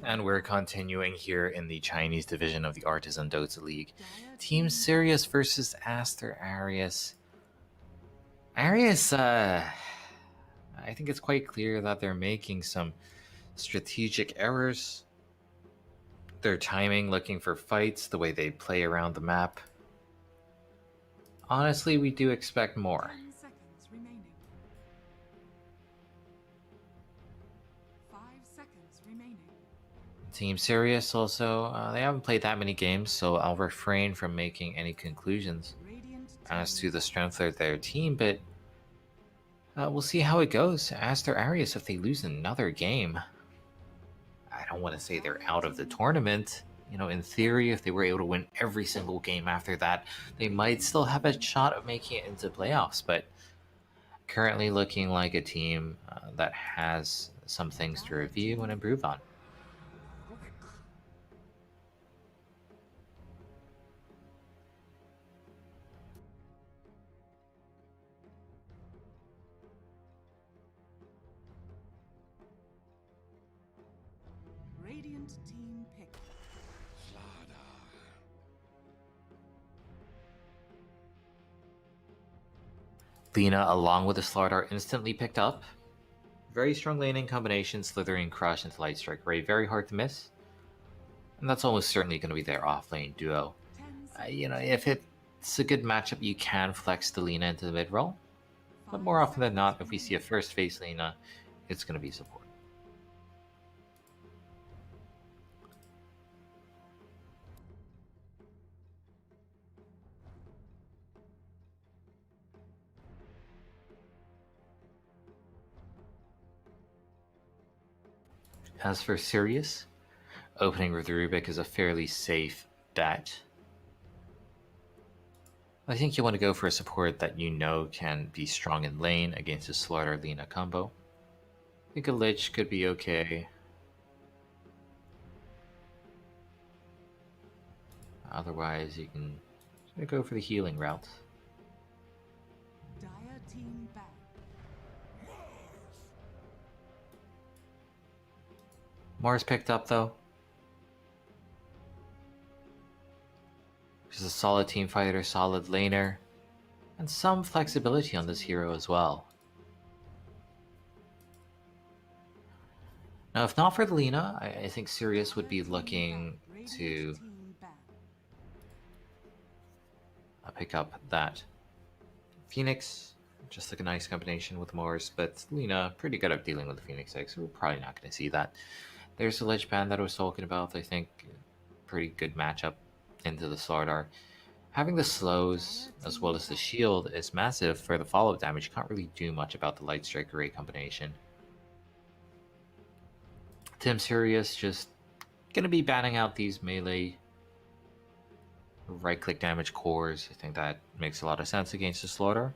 And we're continuing here in the Chinese division of the Artisan Dota League. Team Sirius versus Aster.Aries. Aries, I think it's quite clear that they're making some strategic errors. Their timing, looking for fights, the way they play around the map. Honestly, we do expect more. 10 seconds remaining. 5 seconds remaining. Team Sirius also, they haven't played that many games, so I'll refrain from making any conclusions as to the strength of their team, but we'll see how it goes. Aster.Aries, if they lose another game, I don't want to say they're out of the tournament. You know, in theory, if they were able to win every single game after that, they might still have a shot of making it into playoffs, but currently looking like a team that has some things to review and improve on. Radiant team pick. Lina, along with the Slardar, instantly picked up. Very strong laning combination, Slithering Crush into Light Strike Ray, very hard to miss. And that's almost certainly going to be their off-lane duo. You know, if it's a good matchup, you can flex the Lina into the mid-roll. But more often than not, if we see a first phase Lina, it's going to be support. As for Sirius, opening with Rubik is a fairly safe bet. I think you want to go for a support that you know can be strong in lane against a Slaughter Lina combo. I think a Lich could be okay. Otherwise, you can go for the healing route. Dire team back. Mars picked up though. She's a solid team fighter, solid laner, and some flexibility on this hero as well. Now, if not for the Lina, I think Sirius would be looking to pick up that Phoenix. Just like a nice combination with Mars, but Lina pretty good at dealing with the Phoenix Egg, so we're probably not going to see that. There's the Lich Band that I was talking about. I think pretty good matchup into the Slardar. Having the slows as well as the shield is massive for the follow-up damage. You can't really do much about the Light Strike Array combination. Team Sirius just gonna be banning out these melee right-click damage cores. I think that makes a lot of sense against the Slaughter.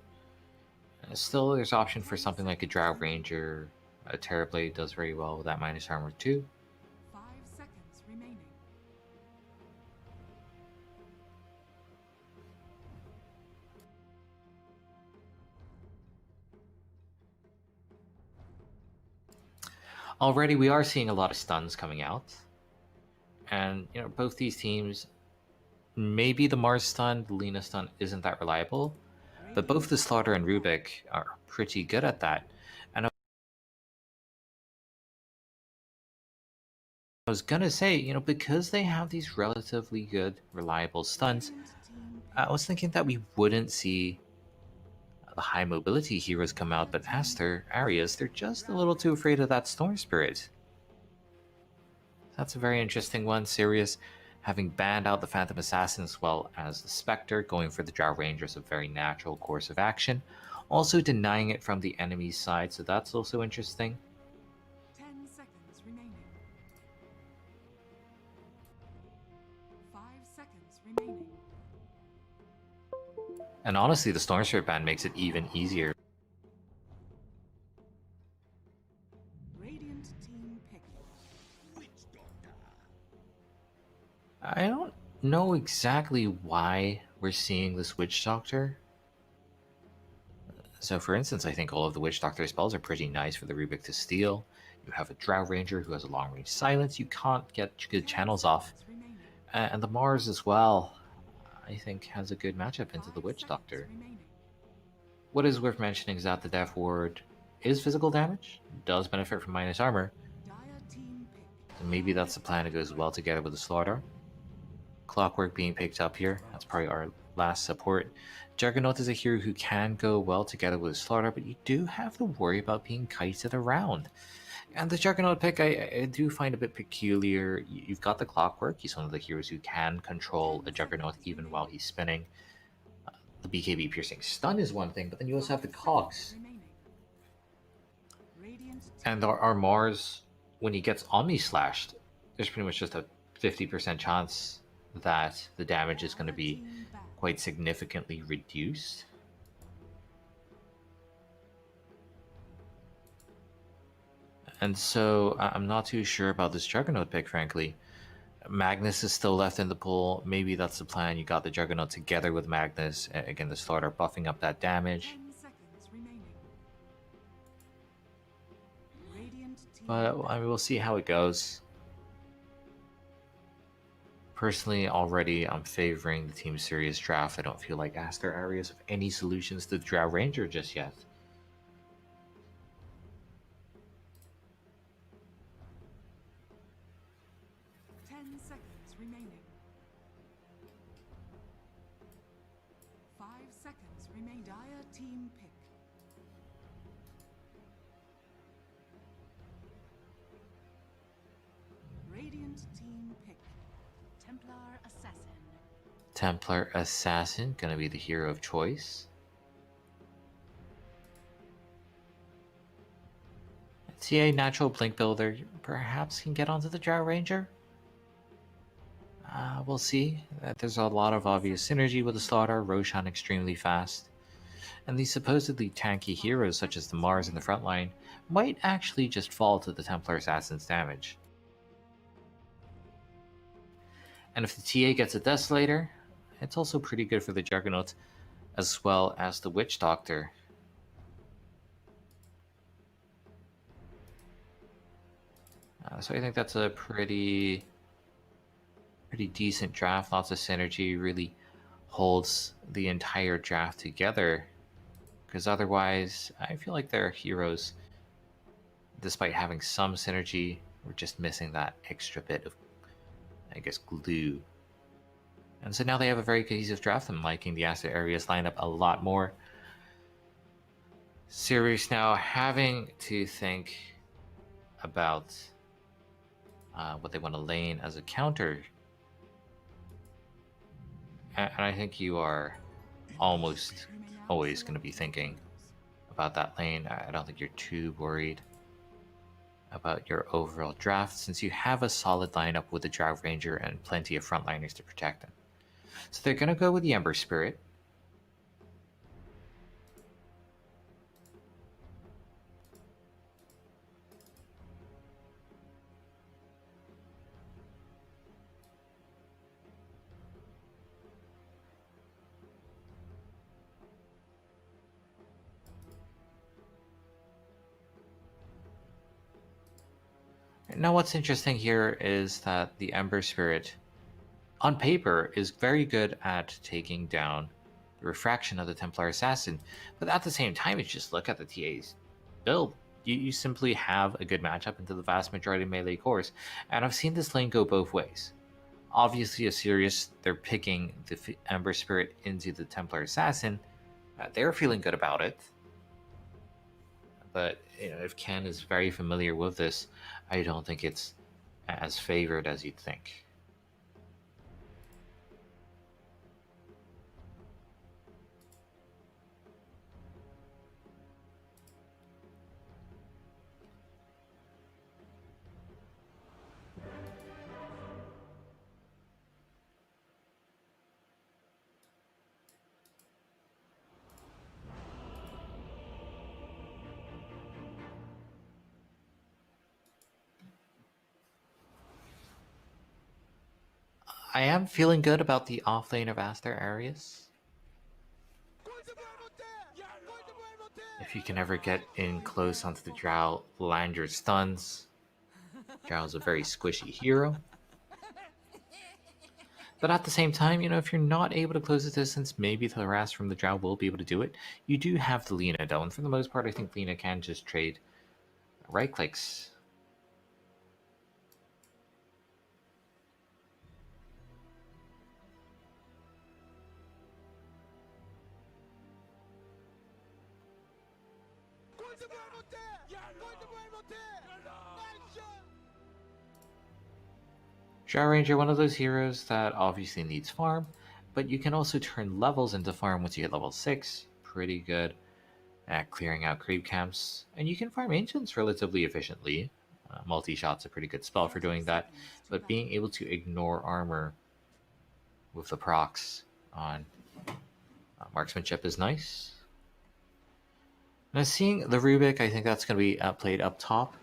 Still, there's option for something like a Drow Ranger. A Terrorblade does very well with that minus armor too. 5 seconds remaining. Already, we are seeing a lot of stuns coming out. And, you know, both these teams, maybe the Mars stun, the Lina stun isn't that reliable, but both the Slaughter and Rubik are pretty good at that. And I was gonna say, you know, because they have these relatively good, reliable stuns, I was thinking that we wouldn't see the high mobility heroes come out, but Aster.Aries, they're just a little too afraid of that Storm Spirit. That's a very interesting one. Sirius having banned out the Phantom Assassin as well as the Spectre, going for the Drow Ranger is a very natural course of action. Also denying it from the enemy's side, so that's also interesting. 10 seconds remaining. 5 seconds remaining. And honestly, the Storm Spirit ban makes it even easier. Radiant team pick. I don't know exactly why we're seeing this Witch Doctor. So for instance, I think all of the Witch Doctor spells are pretty nice for the Rubik to steal. You have a Drow Ranger who has a long range silence. You can't get good channels off. And the Mars as well, I think, has a good matchup into the Witch Doctor. What is worth mentioning is that the Death Ward is physical damage, does benefit from minus armor. So maybe that's the plan. It goes well together with the Slaughter. Clockwork being picked up here. That's probably our last support. Juggernaut is a hero who can go well together with Slaughter, but you do have to worry about being kited around. And the Juggernaut pick, I do find a bit peculiar. You've got the Clockwork. He's one of the heroes who can control a Juggernaut even while he's spinning. The BKB piercing stun is one thing, but then you also have the cogs. And our Mars, when he gets Omni Slashed, there's pretty much just a 50% chance that the damage is going to be quite significantly reduced. And so I'm not too sure about this Juggernaut pick, frankly. Magnus is still left in the pool. Maybe that's the plan. You got the Juggernaut together with Magnus. Again, the Slaughter buffing up that damage. But I mean, we'll see how it goes. Personally, already I'm favoring the Team Sirius draft. I don't feel like Aster.Aries have any solutions to the Drow Ranger just yet. Dire team pick. Radiant team pick. Templar Assassin. Templar Assassin, gonna be the hero of choice. TA Natural Blink Builder perhaps can get onto the Drow Ranger. We'll see. There's a lot of obvious synergy with the Slaughter, Roshan extremely fast. And these supposedly tanky heroes such as the Mars in the front line might actually just fall to the Templar Assassin's damage. And if the TA gets a Desolator, it's also pretty good for the Juggernaut as well as the Witch Doctor. So I think that's a pretty decent draft. Lots of synergy, really holds the entire draft together. Because otherwise, I feel like their heroes, despite having some synergy, we're just missing that extra bit of, I guess, glue. And so now they have a very cohesive draft. I'm liking the Aster.Aries lineup a lot more. Sirius now having to think about what they want to lane as a counter. And I think you are almost always going to be thinking about that lane. I don't think you're too worried about your overall draft since you have a solid lineup with the Drow Ranger and plenty of frontliners to protect them. So they're going to go with the Ember Spirit. Now, what's interesting here is that the Ember Spirit, on paper, is very good at taking down the refraction of the Templar Assassin, but at the same time, if you just look at the TA's build, you simply have a good matchup into the vast majority of melee cores, and I've seen this lane go both ways. Obviously, a Sirius, they're picking the Ember Spirit into the Templar Assassin. They're feeling good about it. But if Ken is very familiar with this, I don't think it's as favored as you'd think. I am feeling good about the offlane of Aster.Aries. If you can ever get in close onto the Drow, land your stuns. Drow's a very squishy hero. But at the same time, if you're not able to close the distance, maybe the harass from the Drow will be able to do it. You do have the Lina, though, and for the most part, I think Lina can just trade right clicks. Drow Ranger, one of those heroes that obviously needs farm, but you can also turn levels into farm once you hit level 6. Pretty good at clearing out creep camps, and you can farm ancients relatively efficiently. Multi-shot's a pretty good spell for doing that, but being able to ignore armor with the procs on marksmanship is nice. Now seeing the Rubik, I think that's going to be played up top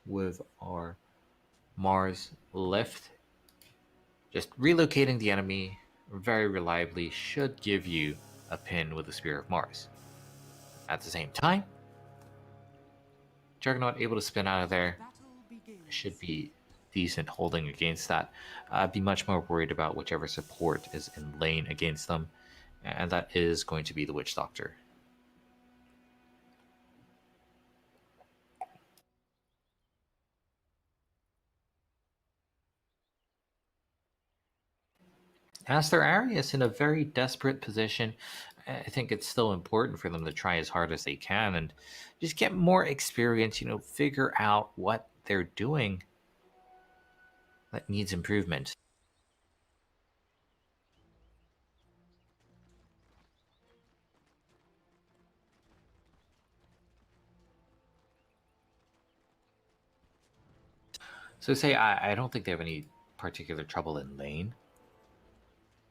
with our Mars lift. Just relocating the enemy very reliably should give you a pin with the Spear of Mars. At the same time, Juggernaut able to spin out of there should be decent holding against that. I'd be much more worried about whichever support is in lane against them, and that is going to be the Witch Doctor. Aster.Aries in a very desperate position. I think it's still important for them to try as hard as they can and just get more experience, figure out what they're doing that needs improvement. So say I don't think they have any particular trouble in lane.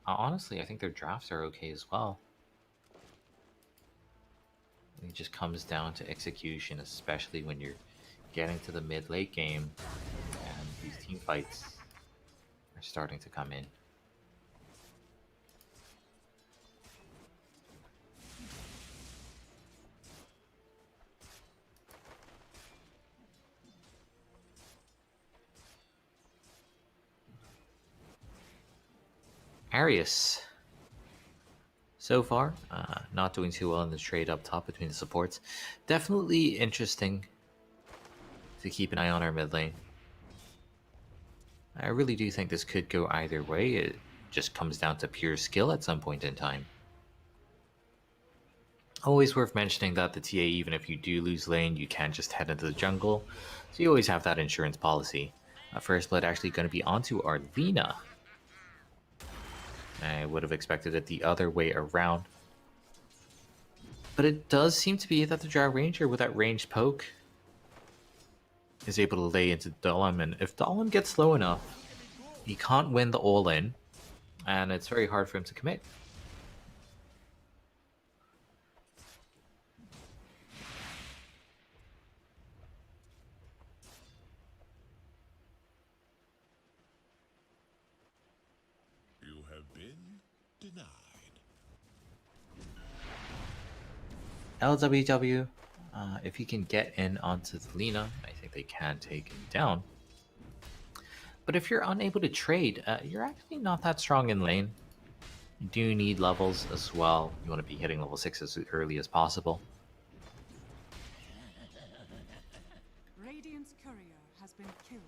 Honestly, I think their drafts are okay as well. It just comes down to execution, especially when you're getting to the mid-late game and these team fights are starting to come in. Arius. So far, not doing too well in the trade up top between the supports. Definitely interesting to keep an eye on our mid lane. I really do think this could go either way. It just comes down to pure skill at some point in time. Always worth mentioning that the TA, even if you do lose lane, you can just head into the jungle. So you always have that insurance policy. First blood actually going to be onto our Lina. I would have expected it the other way around. But it does seem to be that the Drow Ranger with that ranged poke is able to lay into Dahlem, and if Dahlem gets slow enough, he can't win the all-in, and it's very hard for him to commit. You have been denied. LWW, if he can get in onto the Lina, I think they can take him down. But if you're unable to trade, you're actually not that strong in lane. You do need levels as well. You want to be hitting level 6 as early as possible. Radiant's courier has been killed.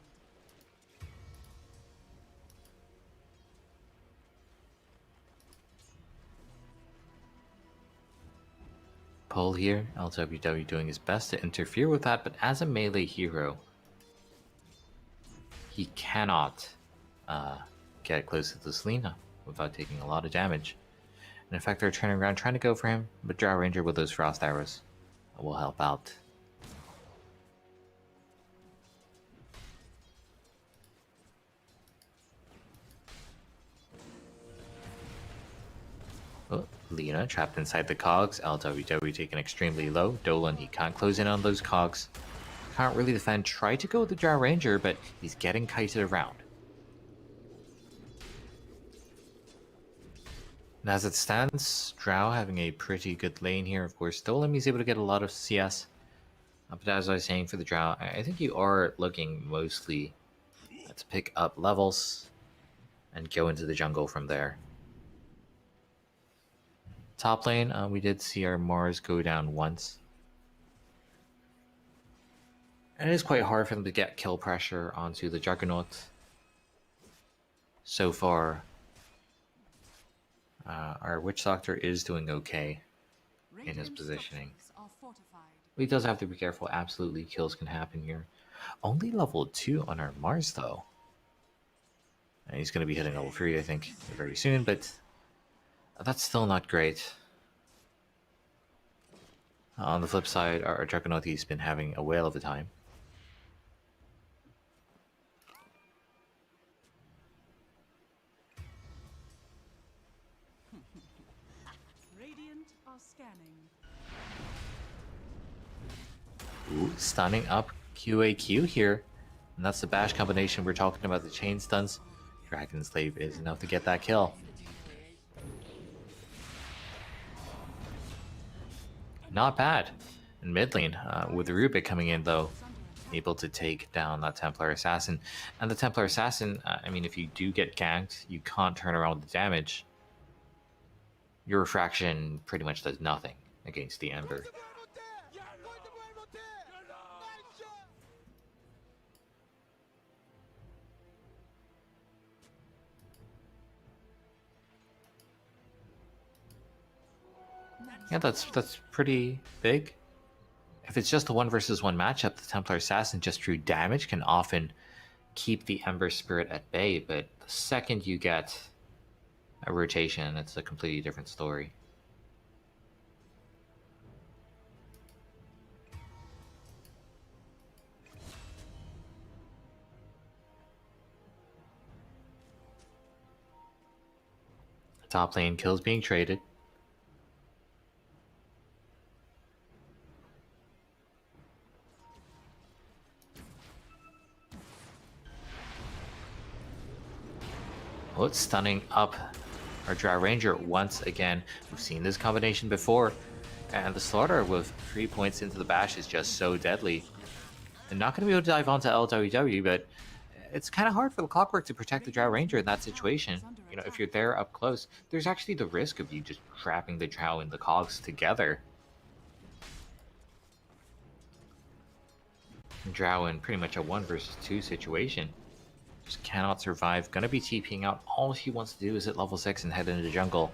Pull here, LWW doing his best to interfere with that, but as a melee hero, he cannot get close to this Lina without taking a lot of damage. And in fact, they're turning around trying to go for him, but Drow Ranger with those frost arrows will help out. Oh, Lina trapped inside the cogs. LWW taken extremely low. Dolan, he can't close in on those cogs. Can't really defend. Try to go with the Drow Ranger, but he's getting kited around. And as it stands, Drow having a pretty good lane here. Of course, Dolem is able to get a lot of CS. But as I was saying for the Drow, I think you are looking mostly to pick up levels and go into the jungle from there. Top lane, we did see our Mars go down once. And it is quite hard for them to get kill pressure onto the Juggernaut. So far, our Witch Doctor is doing okay in his positioning. He does have to be careful. Absolutely, kills can happen here. Only level 2 on our Mars, though. And he's going to be hitting level 3, I think, very soon, but that's still not great. On the flip side, our Juggernaut, he's been having a whale of a time. Radiant are scanning. Ooh, stunning up QAQ here. And that's the bash combination we're talking about, the chain stuns. Dragon Slave is enough to get that kill. Not bad. In mid lane, with Rubik coming in though, able to take down that Templar Assassin. And the Templar Assassin, I mean, if you do get ganked, you can't turn around the damage. Your refraction pretty much does nothing against the Ember. Yeah, that's pretty big. If it's just a 1 versus 1 matchup, the Templar Assassin just through damage can often keep the Ember Spirit at bay, but the second you get a rotation, it's a completely different story. Top lane kills being traded. Oh, it's stunning up our Drow Ranger once again. We've seen this combination before. And the Slaughter with 3 points into the bash is just so deadly. They're not going to be able to dive onto LWW, but it's kind of hard for the Clockwork to protect the Drow Ranger in that situation. You know, if you're there up close, there's actually the risk of you just trapping the Drow and the Cogs together. Drow in pretty much a 1 versus 2 situation. Just cannot survive. Gonna be TPing out. All he wants to do is hit level 6 and head into the jungle.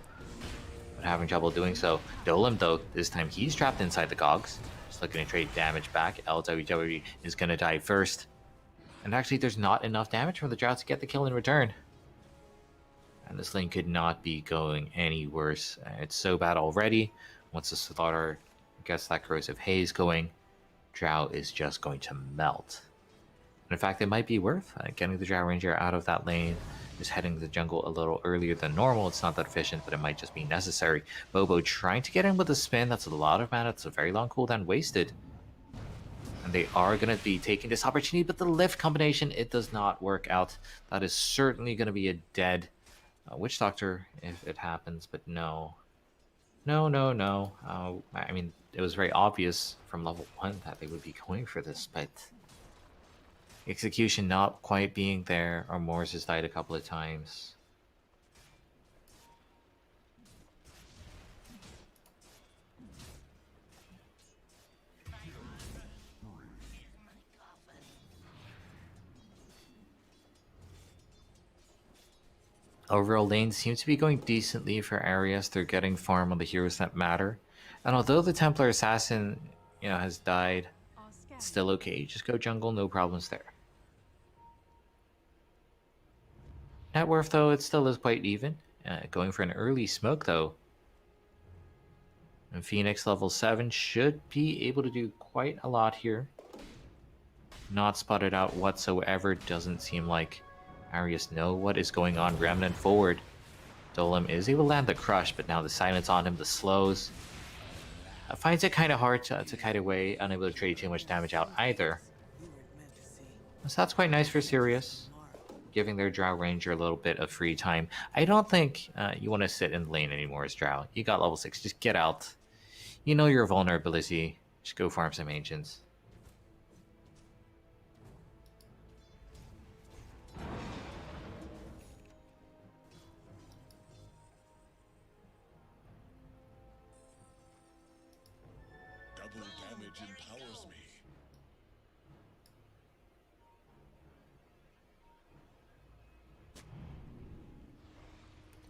But having trouble doing so. Dolem, though, this time he's trapped inside the Cogs. Just looking to trade damage back. LWW is gonna die first. And actually, there's not enough damage from the Drow to get the kill in return. And this lane could not be going any worse. It's so bad already. Once the Slaughter gets that corrosive haze going, Drow is just going to melt. And in fact, it might be worth getting the Drow Ranger out of that lane, just heading to the jungle a little earlier than normal. It's not that efficient, but it might just be necessary. Bobo trying to get in with a spin. That's a lot of mana. It's a very long cooldown wasted. And they are going to be taking this opportunity, but the lift combination, it does not work out. That is certainly going to be a dead Witch Doctor if it happens, but no. No. I mean, it was very obvious from level 1 that they would be going for this, but execution not quite being there. Our Morse has died a couple of times. Overall, lanes seem to be going decently for Arias. They're getting farm on the heroes that matter. And although the Templar Assassin, has died, it's still okay. Just go jungle, no problems there. Net worth, though, it still is quite even. Going for an early smoke, though. And Phoenix level 7 should be able to do quite a lot here. Not spotted out whatsoever. Doesn't seem like Arias know what is going on. Remnant forward. Dolem is able to land the crush, but now the silence on him, the slows. Finds it kind of hard to kite away, unable to trade too much damage out either. So that's quite nice for Sirius. giving their Drow Ranger a little bit of free time. I don't think you want to sit in lane anymore as Drow. You got level 6, just get out. You know your vulnerability, just go farm some Ancients. Double damage empowers me.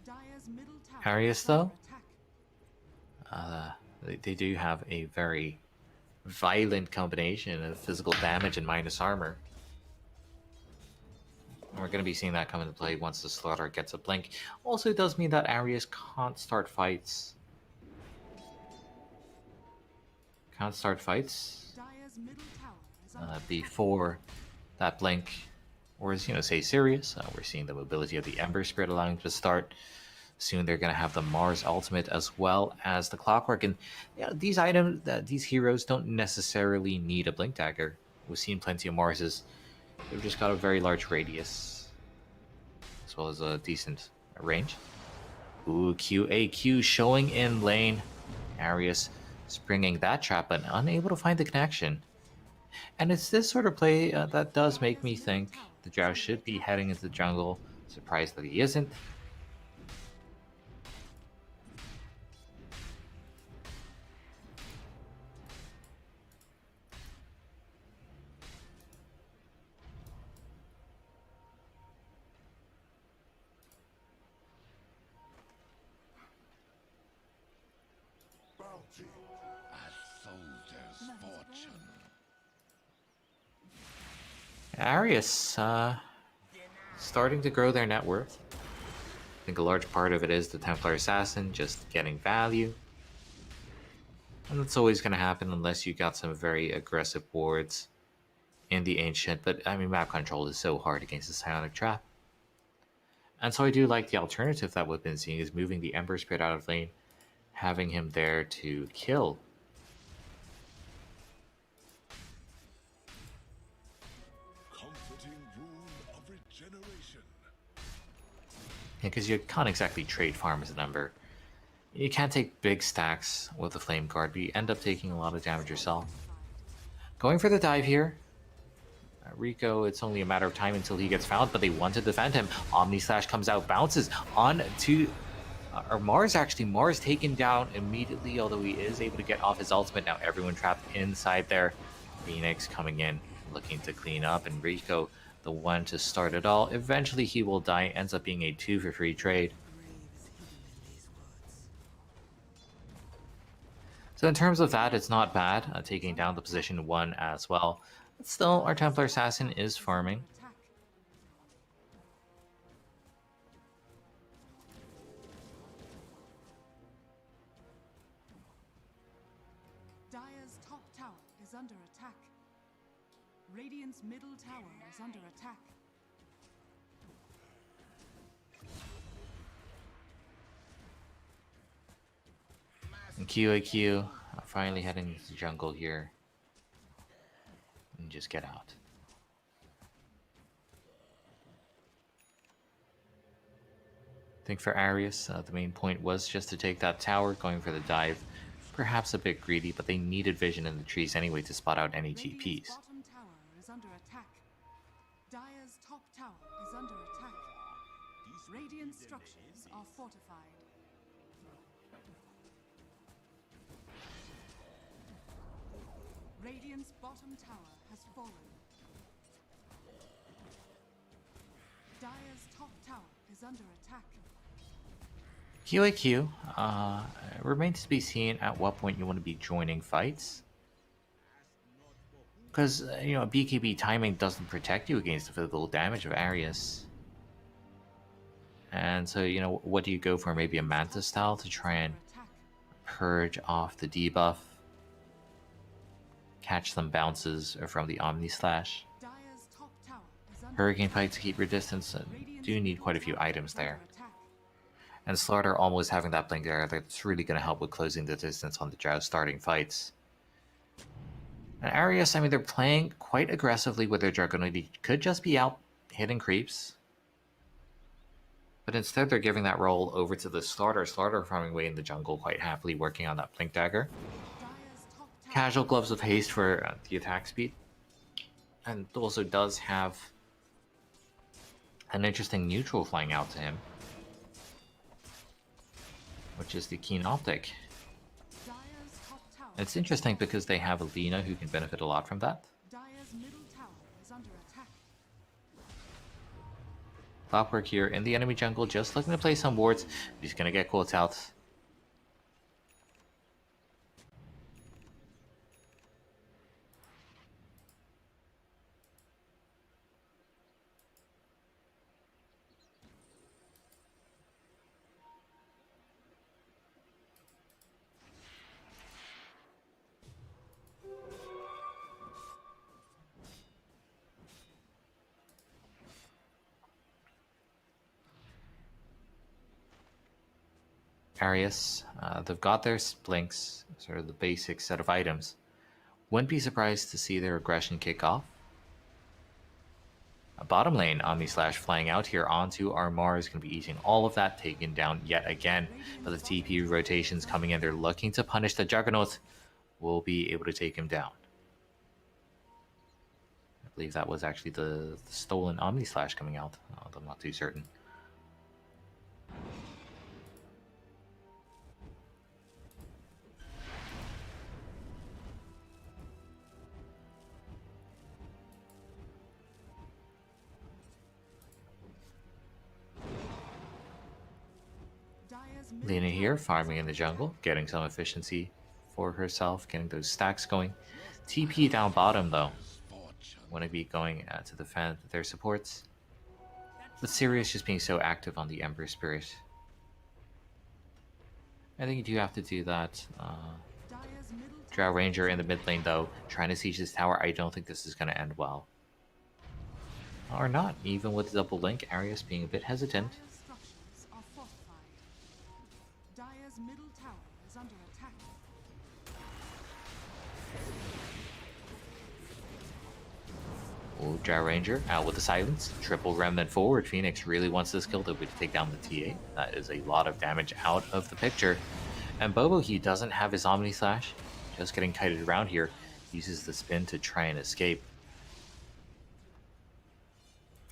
Dire's middle tower Arius, is under though? attack. They do have a very violent combination of physical damage and minus armor. And we're going to be seeing that come into play once the Slaughter gets a blink. Also, it does mean that Arius can't start fights. Dire's middle tower is under attack. Before that blink. Whereas, say Sirius, we're seeing the mobility of the Ember Spirit allowing him to start. Soon they're going to have the Mars ultimate as well as the Clockwork. And these items, these heroes don't necessarily need a Blink Dagger. We've seen plenty of Marses. They've just got a very large radius, as well as a decent range. Ooh, QAQ showing in lane. Arius springing that trap, but unable to find the connection. And it's this sort of play that does make me think the Drow should be heading into the jungle. Surprised that he isn't. Bounty. A soldier's fortune. Arius, starting to grow their net worth. I think a large part of it is the Templar Assassin just getting value. And that's always going to happen unless you got some very aggressive wards in the Ancient. But, I mean, map control is so hard against the Psionic Trap. And so I do like the alternative that we've been seeing is moving the Ember Spirit out of lane, having him there to kill. Comforting rune of regeneration. Because you can't exactly trade farm as an Ember. You can't take big stacks with the Flame Guard, but you end up taking a lot of damage yourself. Going for the dive here. Rico, it's only a matter of time until he gets found, but they want to defend him. Omni Slash comes out, bounces on to... or Mars, actually. Mars taken down immediately, although he is able to get off his ultimate. Now everyone trapped inside there. Phoenix coming in, looking to clean up, and Rico, the one to start it all. Eventually he will die, ends up being a 2 for free trade. So in terms of that, it's not bad, taking down the position 1 as well. But still, our Templar Assassin is farming. Dire's top tower is under attack. Radiant's middle tower is under attack. And QAQ finally heading into the jungle here. And just get out. I think for Arius, the main point was just to take that tower, going for the dive. Perhaps a bit greedy, but they needed vision in the trees anyway to spot out any TPs. Radiant's bottom tower is under attack. Dire's top tower is under attack. Radiant structures are fortified. Radiant's bottom tower has fallen. Dire's top tower is under attack. QAQ, remains to be seen at what point you want to be joining fights. Because, BKB timing doesn't protect you against the physical damage of Arius. And so, what do you go for? Maybe a Manta style to try and purge off the debuff. Catch some bounces from the Omni Slash. Hurricane Pike to keep your distance. Do need quite a few items there. And Slaughter almost having that blink there, that's really going to help with closing the distance on the Drow starting fights. And Arius, they're playing quite aggressively with their Dragonite. Could just be out hitting creeps. But instead, they're giving that role over to the starter. Starter farming away in the jungle quite happily, working on that Blink Dagger. Dire's top tower Casual Gloves of Haste for the attack speed. And also does have an interesting neutral flying out to him, which is the Keen Optic. Dire's top tower It's interesting because they have a Lina who can benefit a lot from that. Dire's middle tower is under attack. Clockwork here in the enemy jungle, just looking to play some wards. He's gonna get quotes out. Arius, they've got their blinks, sort of the basic set of items. Wouldn't be surprised to see their aggression kick off. A bottom lane, Omni Slash flying out here onto Armar is going to be eating all of that, taken down yet again. But the TP rotations coming in, they're looking to punish the Juggernaut. Will be able to take him down. I believe that was actually the stolen Omni Slash coming out. I'm not too certain. Dire's middle Lina here, tower is farming in under the jungle, getting some efficiency for herself, getting those stacks going. Your TP down bottom though. fortune. Want to be going to defend their supports. But Sirius just being so active on the Ember Spirit. I think you do have to do that. Dire's middle Drow tower Ranger is in the under mid lane though, trying to siege this tower. I don't think this is going to end well. Or not, even with the double link, Arius being a bit hesitant. Dire's structures are fortified. Dire's middle tower is under attack. Oh, Drow Ranger out with the silence. Triple Remnant forward. Phoenix really wants this kill to take down the TA. That is a lot of damage out of the picture. And Bobo, he doesn't have his Omni Slash. Just getting kited around here. Uses the spin to try and escape.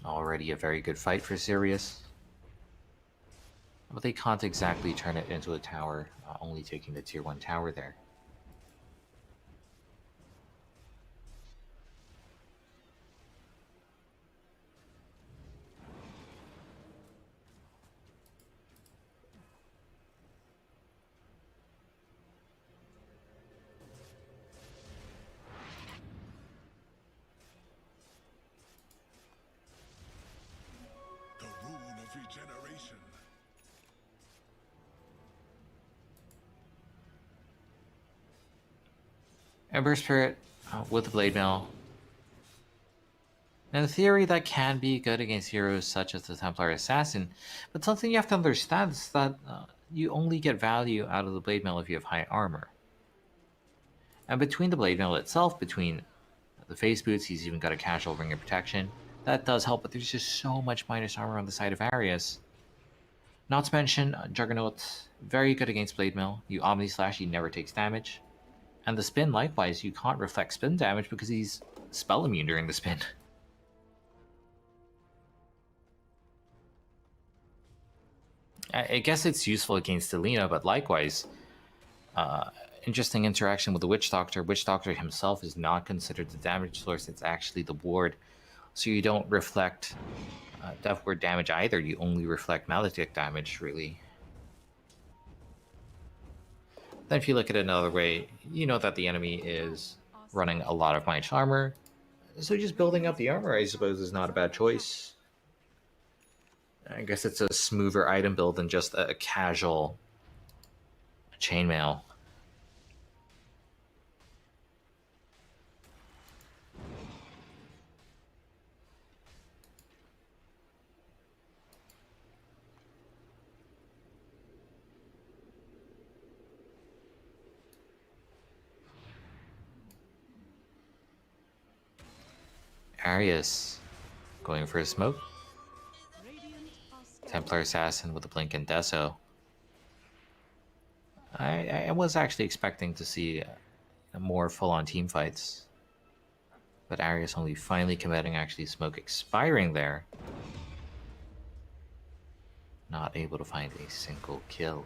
Already a very good fight for Sirius. But they can't exactly turn it into a tower, only taking the tier 1 tower there. The rune of regeneration. Ember Spirit with the Blade Mail. In theory, that can be good against heroes such as the Templar Assassin, but something you have to understand is that you only get value out of the Blade Mail if you have high armor. And between the Blade Mail itself, between the face boots, he's even got a casual ring of protection. That does help, but there's just so much minus armor on the side of Arius. Not to mention, Juggernaut, very good against Blade Mail. You Omni Slash, he never takes damage. And the spin, likewise, you can't reflect spin damage because he's spell immune during the spin. I guess it's useful against Delina, but likewise, interesting interaction with the Witch Doctor. Witch Doctor himself is not considered the damage source, it's actually the ward. So you don't reflect Death Ward damage either, you only reflect Maledict damage, really. Then if you look at it another way, you know that the enemy is running a lot of Might Armor, so just building up the armor, I suppose, is not a bad choice. I guess it's a smoother item build than just a casual chainmail. Arius going for a smoke. Radiant are Templar Assassin with a Blink and Deso. I was actually expecting to see more full-on team fights. But Arius only finally committing actually smoke expiring there. Not able to find a single kill.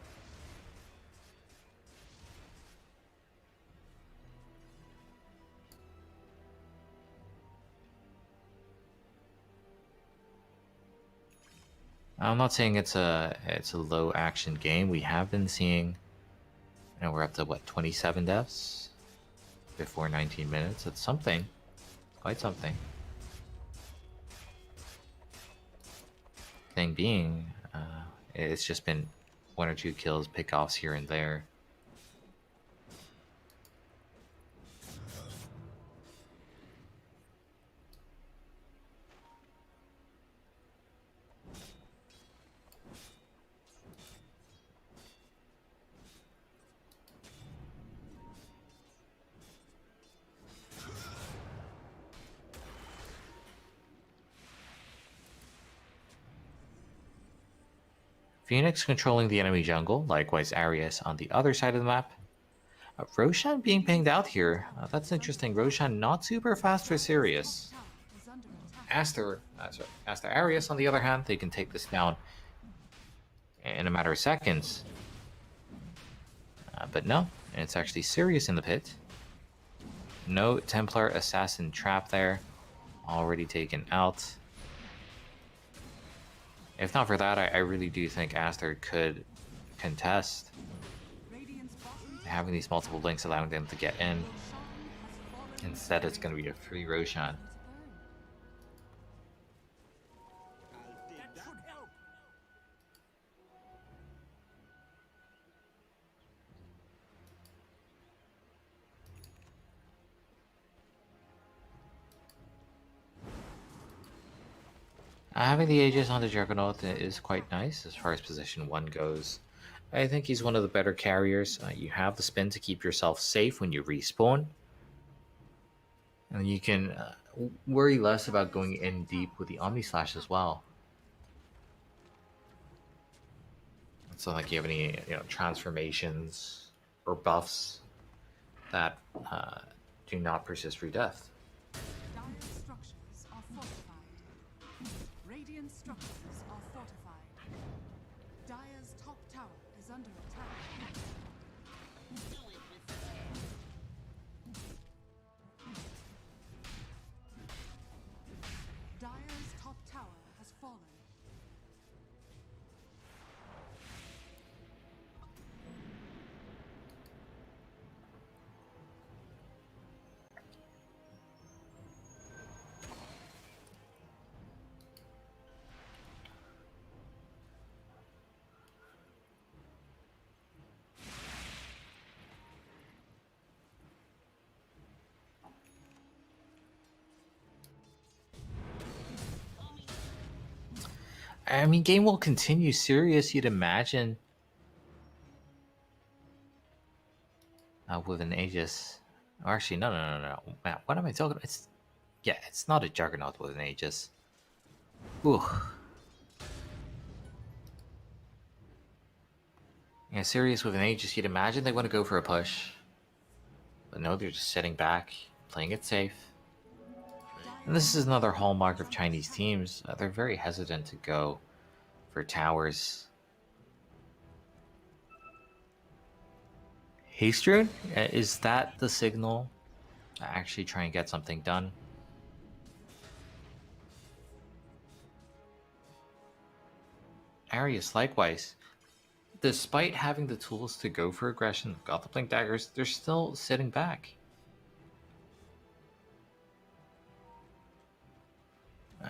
I'm not saying it's a low action game. We have been seeing, we're up to what, 27 deaths before 19 minutes. It's something, quite something. Thing being, it's just been 1 or 2 kills, pickoffs here and there. Phoenix controlling the enemy jungle, likewise Arius on the other side of the map. Roshan being pinged out here. That's interesting. Roshan not super fast for Sirius. Aster.Aries on the other hand, they can take this down in a matter of seconds. But no, it's actually Sirius in the pit. No Templar Assassin trap there. Already taken out. If not for that, I really do think Aster could contest. Having these multiple blinks allowing them to get in. Instead, it's going to be a free Roshan. Having the Aegis on the Juggernaut is quite nice as far as position 1 goes. I think he's one of the better carriers. You have the spin to keep yourself safe when you respawn. And you can worry less about going in deep with the Omni Slash as well. It's not like you have any transformations or buffs that do not persist through death. Dire structures are fortified. Radiant structures are fortified. Dire's top tower is under attack. Dire's top tower has fallen. I mean, game will continue. Sirius, you'd imagine, with an Aegis. Or actually, no. Man, what am I talking about? It's not a Juggernaut with an Aegis. Ooh. Yeah, Sirius with an Aegis, you'd imagine they want to go for a push. But no, they're just sitting back, playing it safe. And this is another hallmark of Chinese teams. They're very hesitant to go for towers. Haste Rune? Is that the signal to actually try and get something done? Arius, likewise. Despite having the tools to go for aggression, got the Blink Daggers, they're still sitting back.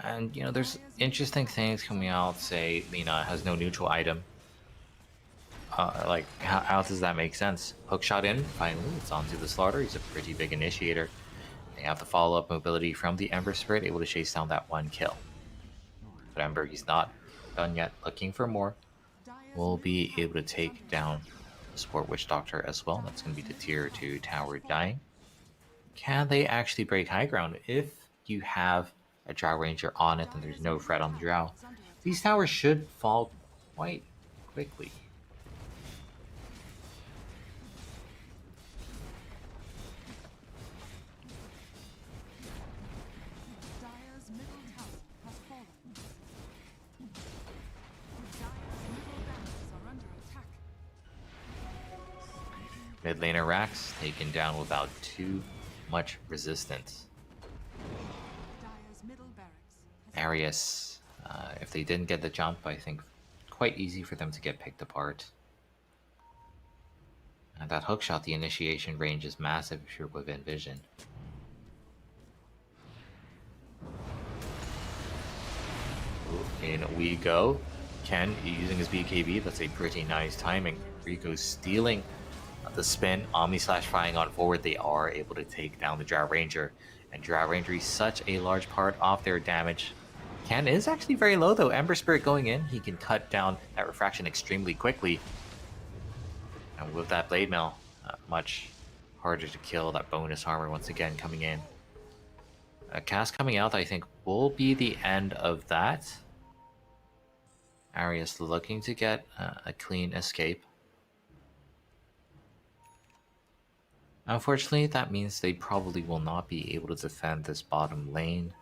And, there's interesting things coming out, say Lina has no neutral item. Like, how does that make sense? Hookshot in, finally, it's onto the Slaughter. He's a pretty big initiator. They have the follow-up mobility from the Ember Spirit, able to chase down that 1 kill. But Ember, he's not done yet, looking for more. Will be able to take down the Sport Witch Doctor as well. That's going to be the tier 2 tower dying. Can they actually break high ground? If you have a Drow Ranger on it, then there's no threat on the Drow. These towers should fall quite quickly. Dire's middle tower has fallen. Dire's middle barracks are under attack. Mid laner Rax taken down without too much resistance. Dire's middle barracks has Arius, if they didn't get the jump, I think quite easy for them to get picked apart. And that hookshot, the initiation range is massive if you're within vision. Ooh, in we go. Ken using his BKB, that's a pretty nice timing. Rico stealing the spin, Omni Slash flying on forward. They are able to take down the Drow Ranger. And Drow Ranger is such a large part of their damage. Ken is actually very low though. Ember Spirit going in, he can cut down that refraction extremely quickly. And with that Blade Mail, much harder to kill. That bonus armor once again coming in. A cast coming out, I think, will be the end of that. Arius looking to get a clean escape. Unfortunately, that means they probably will not be able to defend this bottom lane.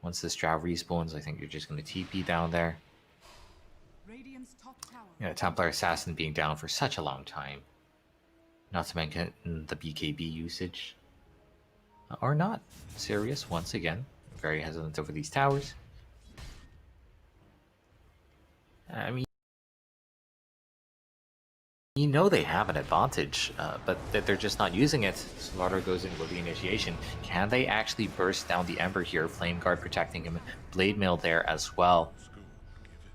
Once this Drow respawns, I think you're just going to TP down there. Radiant's top tower. Yeah, Templar Assassin being down for such a long time. Not to mention the BKB usage. Or not. Sirius, once again, very hesitant over these towers. I mean, you know they have an advantage, but that they're just not using it. Slaughter goes in with the initiation. Can they actually burst down the Ember here? Flame Guard protecting him. Blade Mail there as well.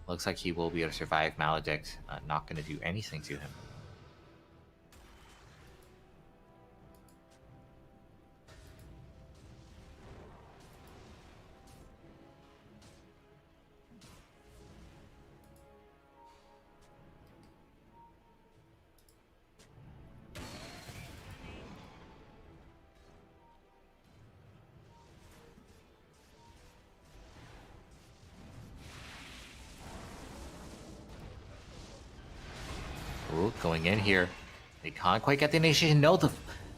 Looks like he will be able to survive Maledict. Not going to do anything to him. Ooh, going in here. They can't quite get the initiation. No,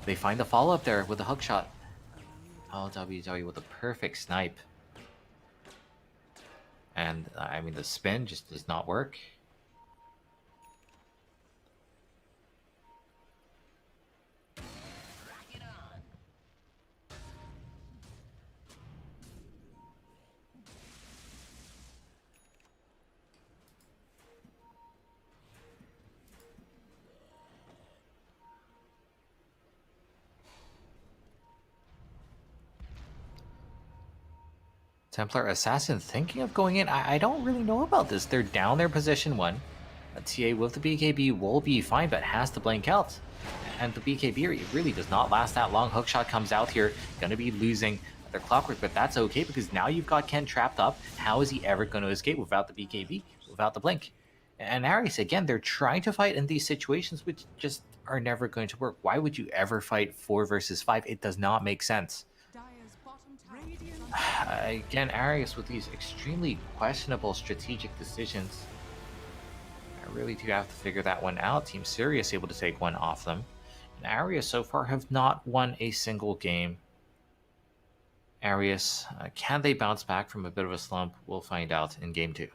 they find the follow-up there with the hook shot. Oh, WW with a perfect snipe. And, I mean, the spin just does not work. Templar Assassin thinking of going in. I don't really know about this. They're down their position 1. A TA with the BKB will be fine, but has to blink out. And the BKB really does not last that long. Hookshot comes out here. Going to be losing their Clockwork, but that's okay because now you've got Ken trapped up. How is he ever going to escape without the BKB, without the blink? And Aries, again, they're trying to fight in these situations which just are never going to work. Why would you ever fight 4 versus 5? It does not make sense. Dire's bottom tower. Again, Arius with these extremely questionable strategic decisions. I really do have to figure that one out. Team Sirius able to take one off them. And Arius so far have not won a single game. Arius, can they bounce back from a bit of a slump? We'll find out in Game 2.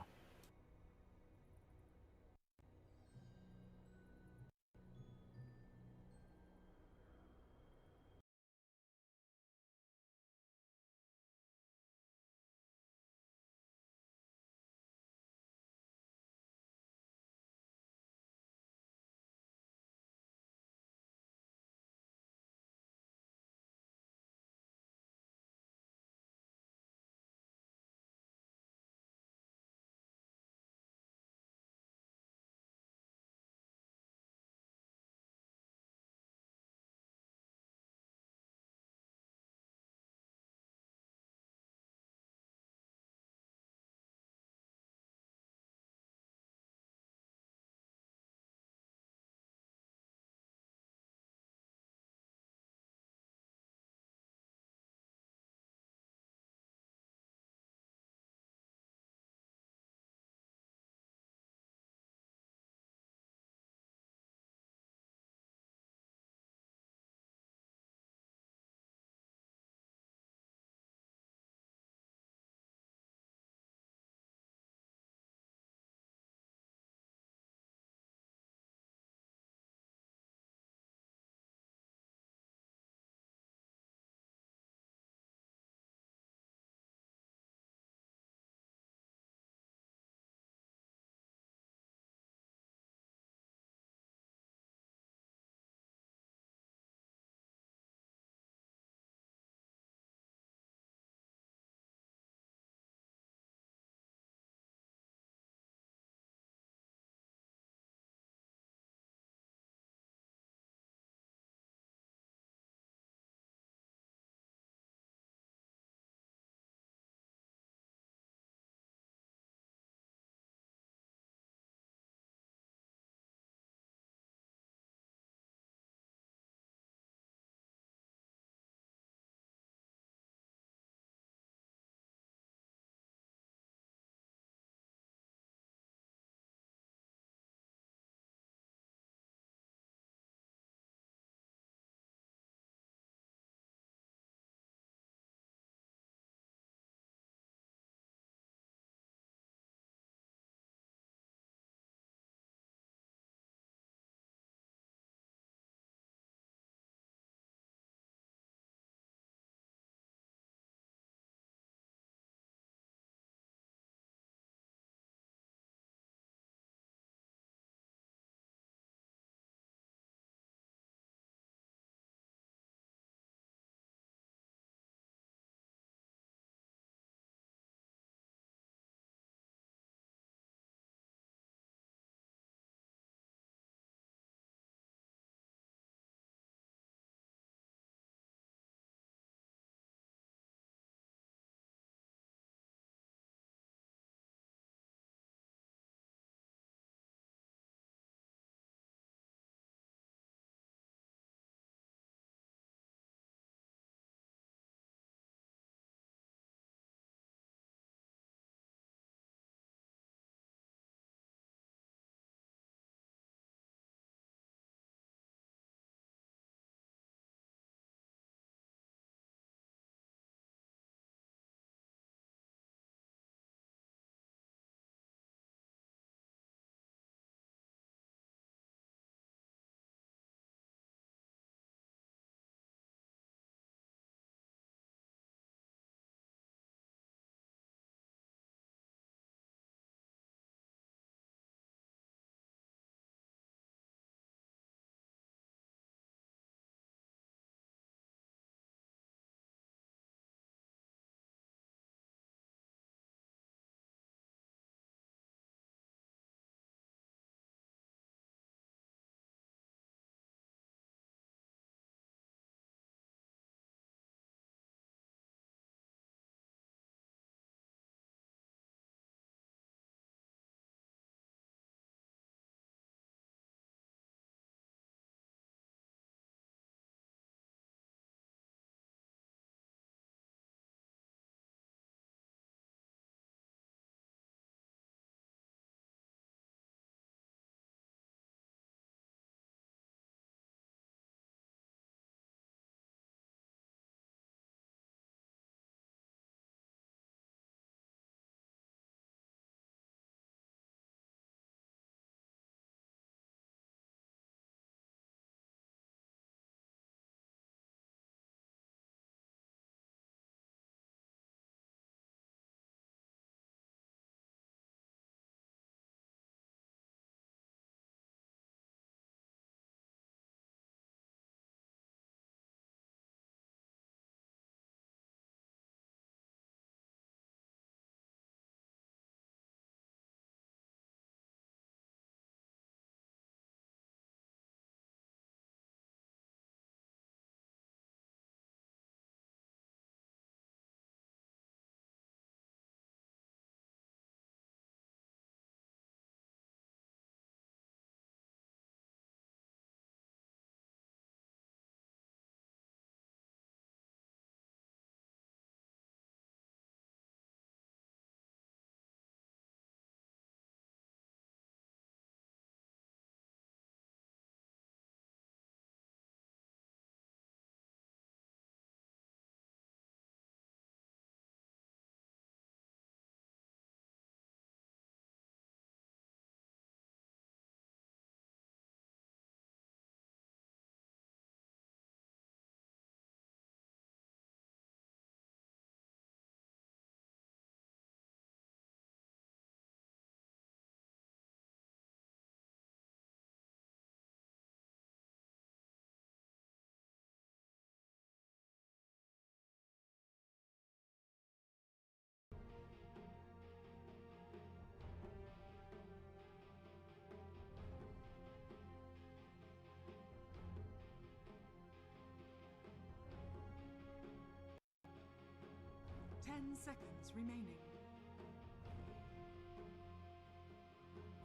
10 seconds remaining.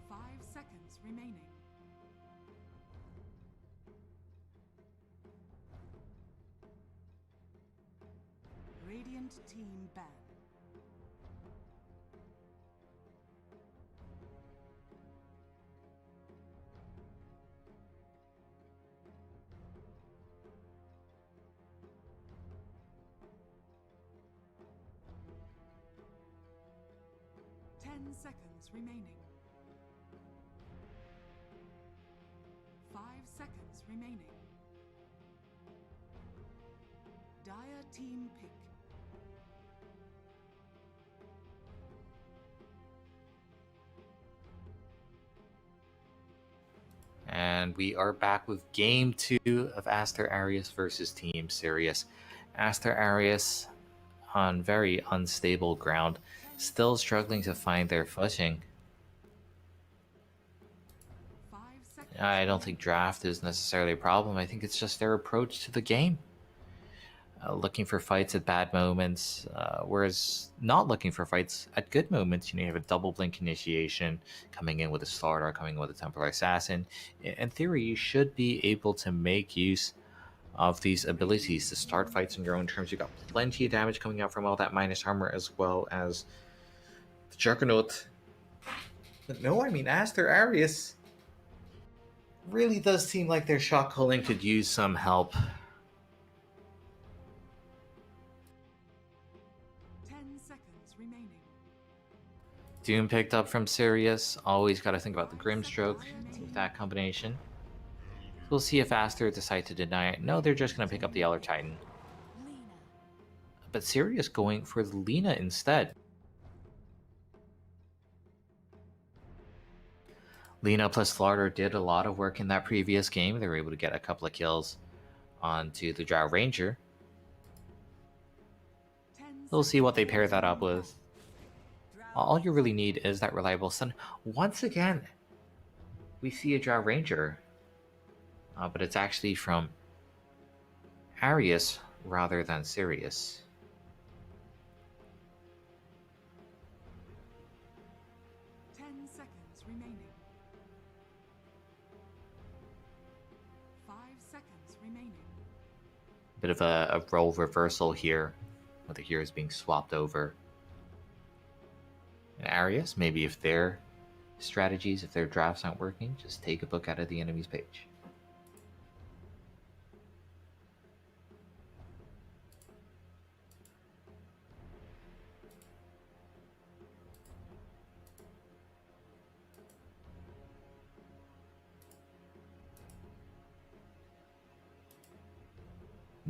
5 seconds remaining. Radiant team ban. Seconds remaining. 5 seconds remaining. Dire team pick. And we are back with game 2 of Aster.Aries versus Team Sirius. Aster.Aries on very unstable ground, still struggling to find their footing. I don't think draft is necessarily a problem. I think it's just their approach to the game. Looking for fights at bad moments, whereas not looking for fights at good moments. You know, you have a double blink initiation coming in with a starter, coming in with a Templar Assassin. In theory, you should be able to make use of these abilities to start fights on your own terms. You got plenty of damage coming out from all that minus armor, as well as the Juggernaut. But no, I mean, Aster.Aries really does seem like their shot calling could use some help. 10 seconds remaining. Doom picked up from Sirius. Always got to think about the Grimstroke with that combination. We'll see if Aster decide to deny it. No, they're just going to pick up the Elder Titan. But Sirius going for the Lina instead. Lina plus Slaughter did a lot of work in that previous game. They were able to get a couple of kills onto the Drow Ranger. We'll see what they pair that up with. All you really need is that reliable stun. Once again, we see a Drow Ranger. But it's actually from Aries rather than Sirius. Bit of a role reversal here, with the heroes being swapped over. And Aries, maybe if their strategies, if their drafts aren't working, just take a book out of the enemy's page.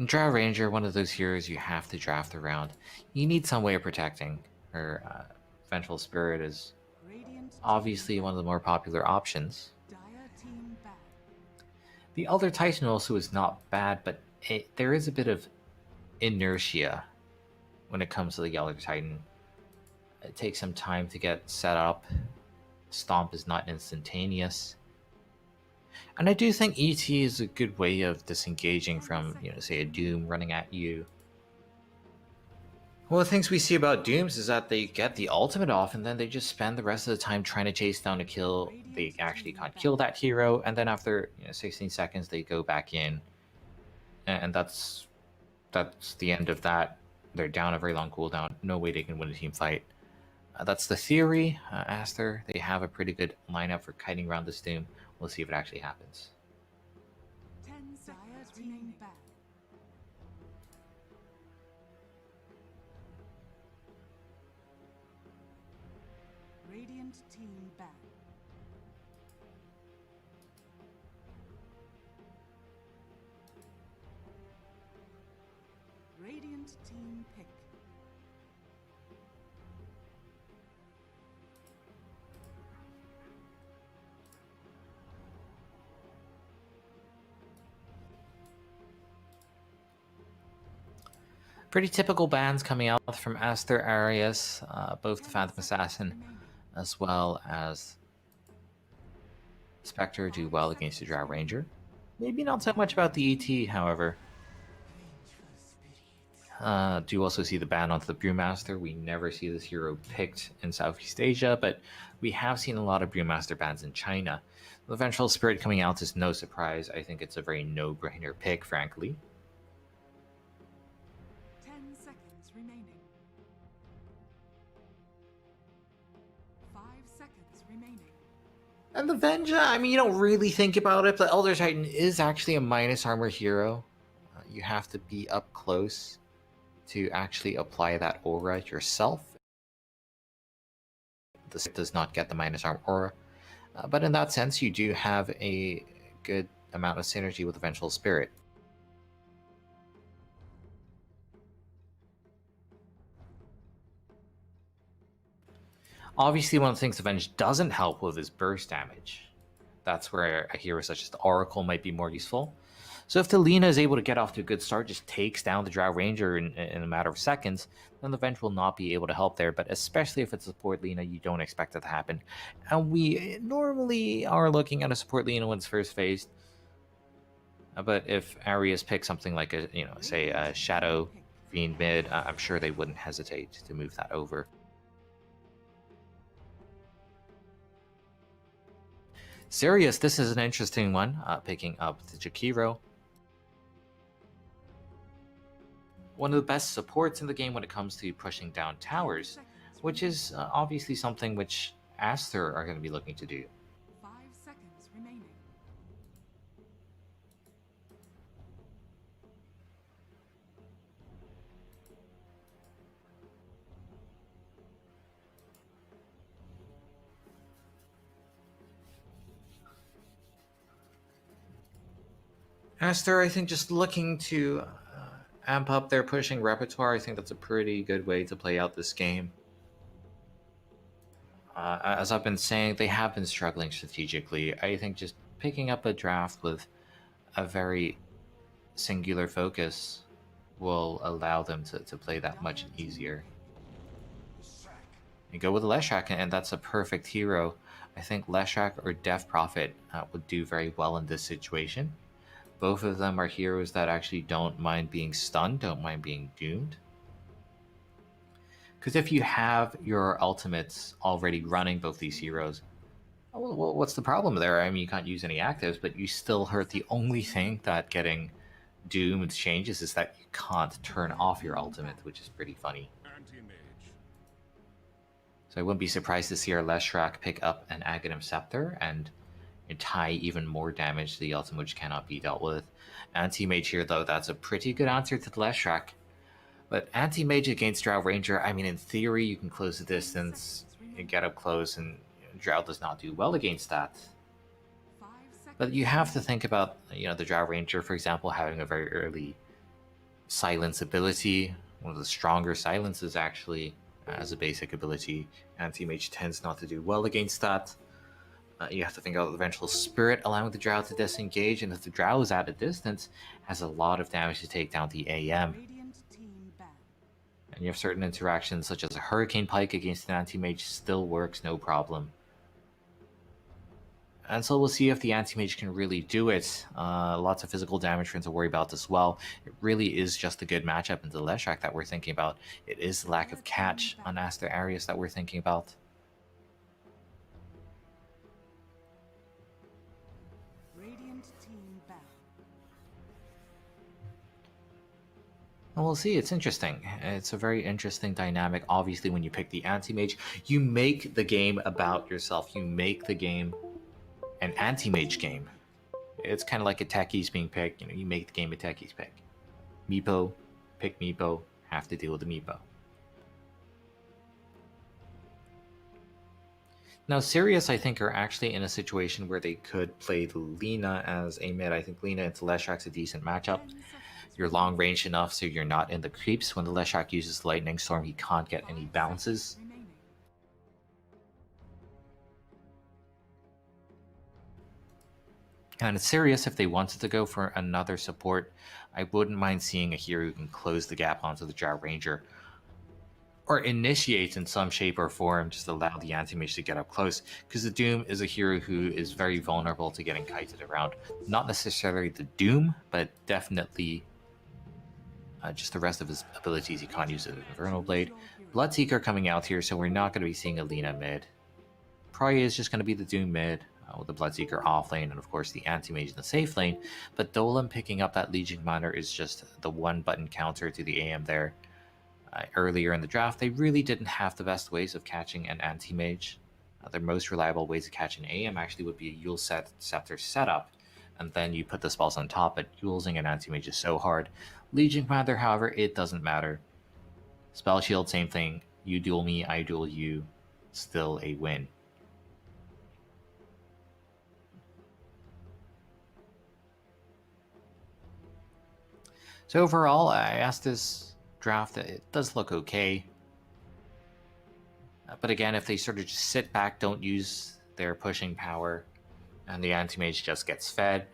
Drow Ranger, one of those heroes you have to draft around. You need some way of protecting. Her Vengeful Spirit is obviously one of the more popular options. The Elder Titan also is not bad, but there is a bit of inertia when it comes to the Elder Titan. It takes some time to get set up. Stomp is not instantaneous. And I do think ET is a good way of disengaging from, say a Doom running at you. One of the things we see about Dooms is that they get the ultimate off and then they just spend the rest of the time trying to chase down a kill. They actually can't kill that hero, and then after 16 seconds they go back in. And that's the end of that. They're down a very long cooldown. No way they can win a team fight. That's the theory. Aster, they have a pretty good lineup for kiting around this Doom. We'll see if it actually happens. 10 seconds remaining. Radiant team back. Radiant team pick. Pretty typical bans coming out from Aster.Aries, both the Phantom Assassin as well as Spectre do well against the Drow Ranger. Maybe not so much about the ET, however. Do also see the ban onto the Brewmaster. We never see this hero picked in Southeast Asia, but we have seen a lot of Brewmaster bans in China. The Vengeful Spirit coming out is no surprise. I think it's a very no-brainer pick, frankly. 10 seconds remaining. 5 seconds remaining. And the Venja, I mean, you don't really think about it, but Elder Titan is actually a minus armor hero. You have to be up close to actually apply that aura yourself. This does not get the minus armor aura. But in that sense, you do have a good amount of synergy with the Vengeful Spirit. Obviously, one of the things Avenge doesn't help with is burst damage. That's where a hero such as the Oracle might be more useful. So if the Lina is able to get off to a good start, just takes down the Drow Ranger in a matter of seconds, then the Venge will not be able to help there. But especially if it's a support Lina, you don't expect it to happen. And we normally are looking at a support Lina when it's first phased. But if Arias picks something like a, say a Shadow Fiend mid, I'm sure they wouldn't hesitate to move that over. Sirius, this is an interesting one, picking up the Jakiro. One of the best supports in the game when it comes to pushing down towers, which is obviously something which Aster are going to be looking to do. 5 seconds remaining. Aster, I think, just looking to amp up their pushing repertoire. I think that's a pretty good way to play out this game. As I've been saying, they have been struggling strategically. I think just picking up a draft with a very singular focus will allow them to play that much easier. You go with Leshrac, and that's a perfect hero. I think Leshrac or Death Prophet would do very well in this situation. Both of them are heroes that actually don't mind being stunned, don't mind being doomed. Because if you have your ultimates already running both these heroes, well, what's the problem there? I mean, you can't use any actives, but you still hurt. The only thing that getting doomed changes is that you can't turn off your ultimate, which is pretty funny. So I wouldn't be surprised to see our Leshrac pick up an Aghanim Scepter and tie even more damage to the ultimate, which cannot be dealt with. Anti-Mage here, though, that's a pretty good answer to the Leshrac. But Anti-Mage against Drow Ranger, I mean, in theory, you can close the distance and get up close, and Drow does not do well against that. But you have to think about, the Drow Ranger, for example, having a very early silence ability. One of the stronger silences, actually, as a basic ability. Anti-Mage tends not to do well against that. You have to think about the Vengeful Spirit allowing the Drow to disengage, and if the Drow is at a distance, has a lot of damage to take down the AM. And you have certain interactions such as a Hurricane Pike against an Anti-Mage still works no problem. And so we'll see if the Anti-Mage can really do it. Lots of physical damage for him to worry about as well. It really is just a good matchup into the Leshrac that we're thinking about. It is the lack of catch on Aster.Aries that we're thinking about. And we'll see. It's interesting. It's a very interesting dynamic. Obviously, when you pick the Anti-Mage, you make the game about yourself. You make the game an Anti-Mage game. It's kind of like a Techies being picked. You make the game a Techies pick. Meepo, pick Meepo, have to deal with the Meepo. Now, Sirius, I think, are actually in a situation where they could play Lina as a mid. I think Lina into Leshrac's a decent matchup. You're long range enough so you're not in the creeps. When the Leshrac uses Lightning Storm, he can't get any bounces. And it's Sirius, if they wanted to go for another support, I wouldn't mind seeing a hero who can close the gap onto the Drow Ranger. Or initiate in some shape or form, just allow the Anti-Mage to get up close. Because the Doom is a hero who is very vulnerable to getting kited around. Not necessarily the Doom, but definitely Just the rest of his abilities he can't use an Infernal Blade. Bloodseeker coming out here, so we're not going to be seeing Alina mid. Probably is just going to be the Doom mid, with the Bloodseeker off lane, and of course the Anti-Mage in the safe lane. But Dolan picking up that Legion Commander is just the one button counter to the AM there. Earlier in the draft, they really didn't have the best ways of catching an Anti-Mage. Their most reliable ways of catching AM actually would be a Yule Scepter setup, and then you put the spells on top, but Yulesing an Anti-Mage is so hard. Legion Commander, however, it doesn't matter. Spell Shield, same thing. You duel me, I duel you. Still a win. So overall, I asked this draft, it does look okay. But again, if they sort of just sit back, don't use their pushing power, and the Anti-Mage just gets fed,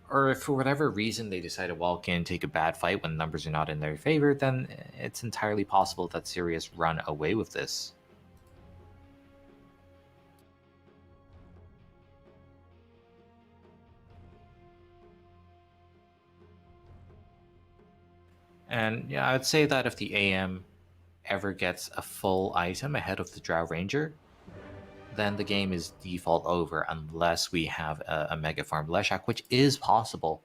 or if for whatever reason they decide to walk in, take a bad fight when numbers are not in their favor, then it's entirely possible that Sirius run away with this. And yeah, I would say that if the AM ever gets a full item ahead of the Drow Ranger, then the game is default over unless we have a Mega Farm Leshrac, which is possible.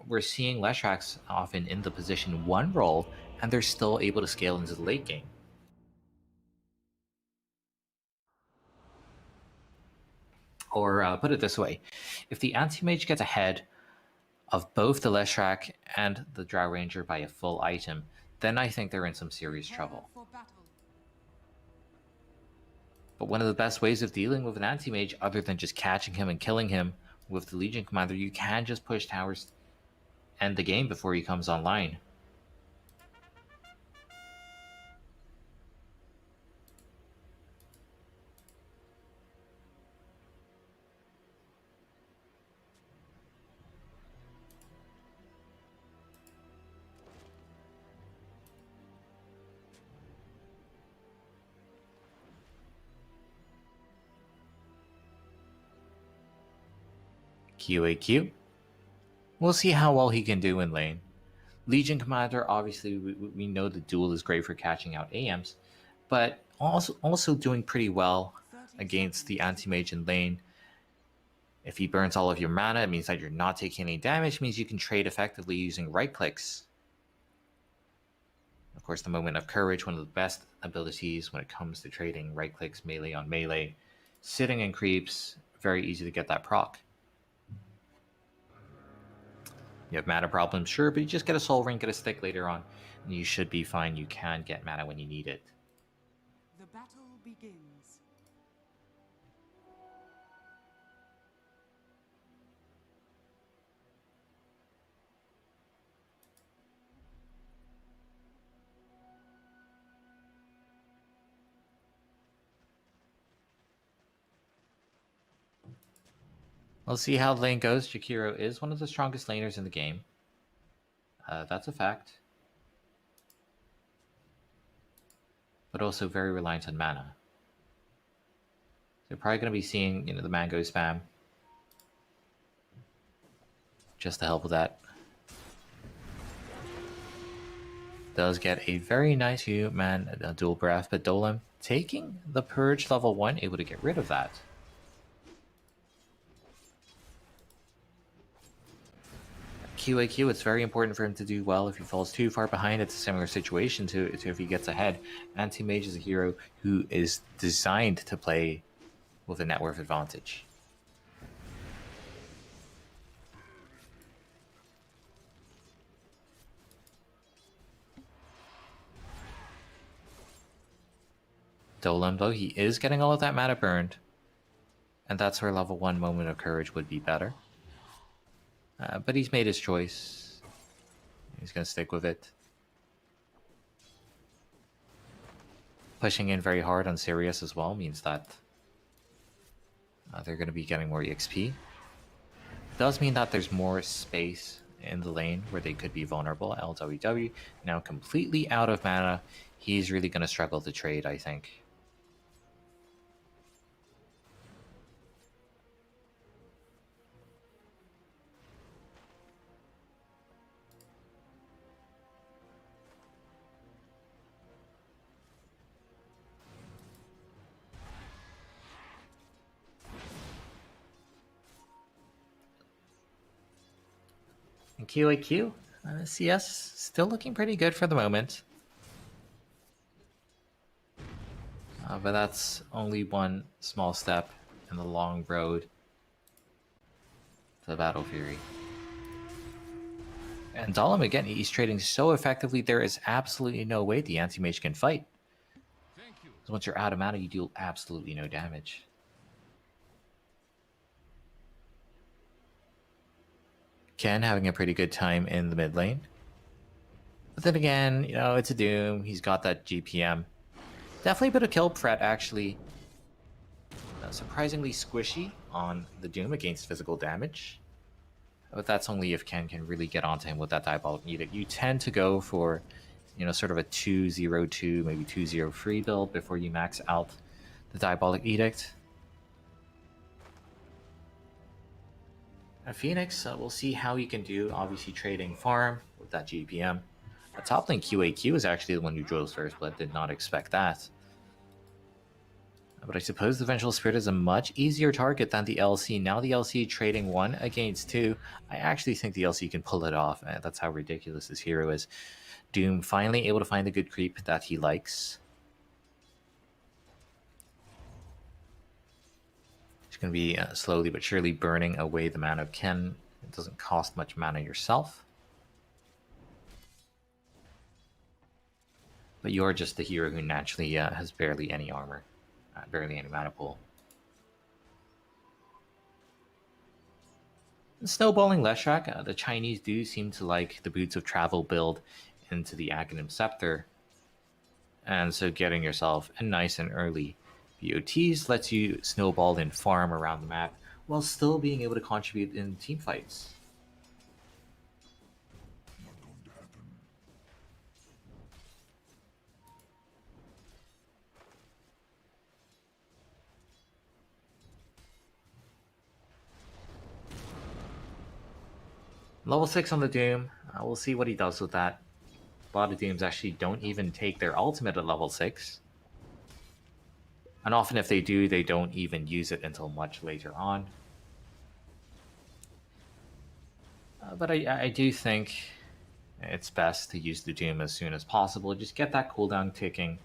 We're seeing Leshracs often in the position 1 role, and they're still able to scale into the late game. Or put it this way, if the Anti-Mage gets ahead of both the Leshrac and the Drow Ranger by a full item, then I think they're in some serious trouble. But one of the best ways of dealing with an Anti-Mage, other than just catching him and killing him with the Legion Commander, you can just push towers, end the game before he comes online. QAQ. We'll see how well he can do in lane. Legion Commander, obviously, we know the duel is great for catching out AMs, but also doing pretty well against the Anti-Mage in lane. If he burns all of your mana, it means that you're not taking any damage, it means you can trade effectively using right clicks. Of course, the Moment of Courage, one of the best abilities when it comes to trading right clicks melee on melee. Sitting in creeps, very easy to get that proc. You have mana problems, sure, but you just get a soul ring, get a stick later on, and you should be fine. You can get mana when you need it. The battle begins. We'll see how the lane goes. Jakiro is one of the strongest laners in the game. That's a fact. But also very reliant on mana. They're probably going to be seeing, the mango spam. Just to help with that. Does get a very nice human dual breath, but Dolan taking the Purge level 1, able to get rid of that. QAQ, it's very important for him to do well. If he falls too far behind, it's a similar situation to if he gets ahead. Anti-Mage is a hero who is designed to play with a net worth advantage. Dolan, though, he is getting all of that mana burned, and that's where level 1 Moment of Courage would be better. But he's made his choice. He's going to stick with it. Pushing in very hard on Sirius as well means that they're going to be getting more EXP. Does mean that there's more space in the lane where they could be vulnerable. LWW now completely out of mana. He's really going to struggle to trade, I think. And QAQ, CS still looking pretty good for the moment. But that's only one small step in the long road to the Battle Fury. And Dahlem, again, he's trading so effectively, there is absolutely no way the anti-mage can fight. Because once you're out of mana, you deal absolutely no damage. Ken having a pretty good time in the mid lane. But then again, you know, it's a Doom. He's got that GPM. Definitely a bit of kill threat, actually. Surprisingly squishy on the Doom against physical damage. But that's only if Ken can really get onto him with that Diabolic Edict. You tend to go for, you know, sort of a 2-0-2, maybe 2-0-3 build before you max out the Diabolic Edict. Phoenix, we'll see how he can do. Obviously trading farm with that GPM. Top lane QAQ is actually the one who drills first blood. Did not expect that. But I suppose the Vengeful Spirit is a much easier target than the LC. Now the LC trading 1 against 2. I actually think the LC can pull it off. That's how ridiculous this hero is. Doom finally able to find a good creep that he likes. He's going to be slowly but surely burning away the mana of Ken. It doesn't cost much mana yourself. But you're just the hero who naturally has barely any armor. Barely any mana pool. Snowballing Leshrac, the Chinese do seem to like the Boots of Travel build into the Aghanim Scepter. And so getting yourself a nice and early BOTs lets you snowball and farm around the map while still being able to contribute in team fights. Level 6 on the Doom. We'll see what he does with that. A lot of Dooms actually don't even take their ultimate at level 6. And often if they do, they don't even use it until much later on. But I do think it's best to use the Doom as soon as possible. Just get that cooldown ticking.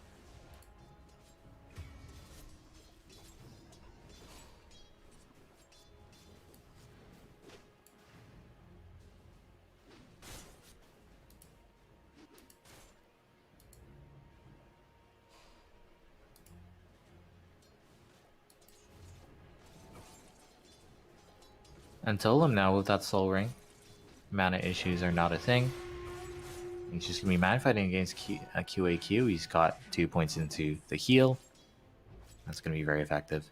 And Totem now with that Soul Ring. Mana issues are not a thing. He's just going to be man fighting against QAQ. He's got 2 points into the heal. That's going to be very effective.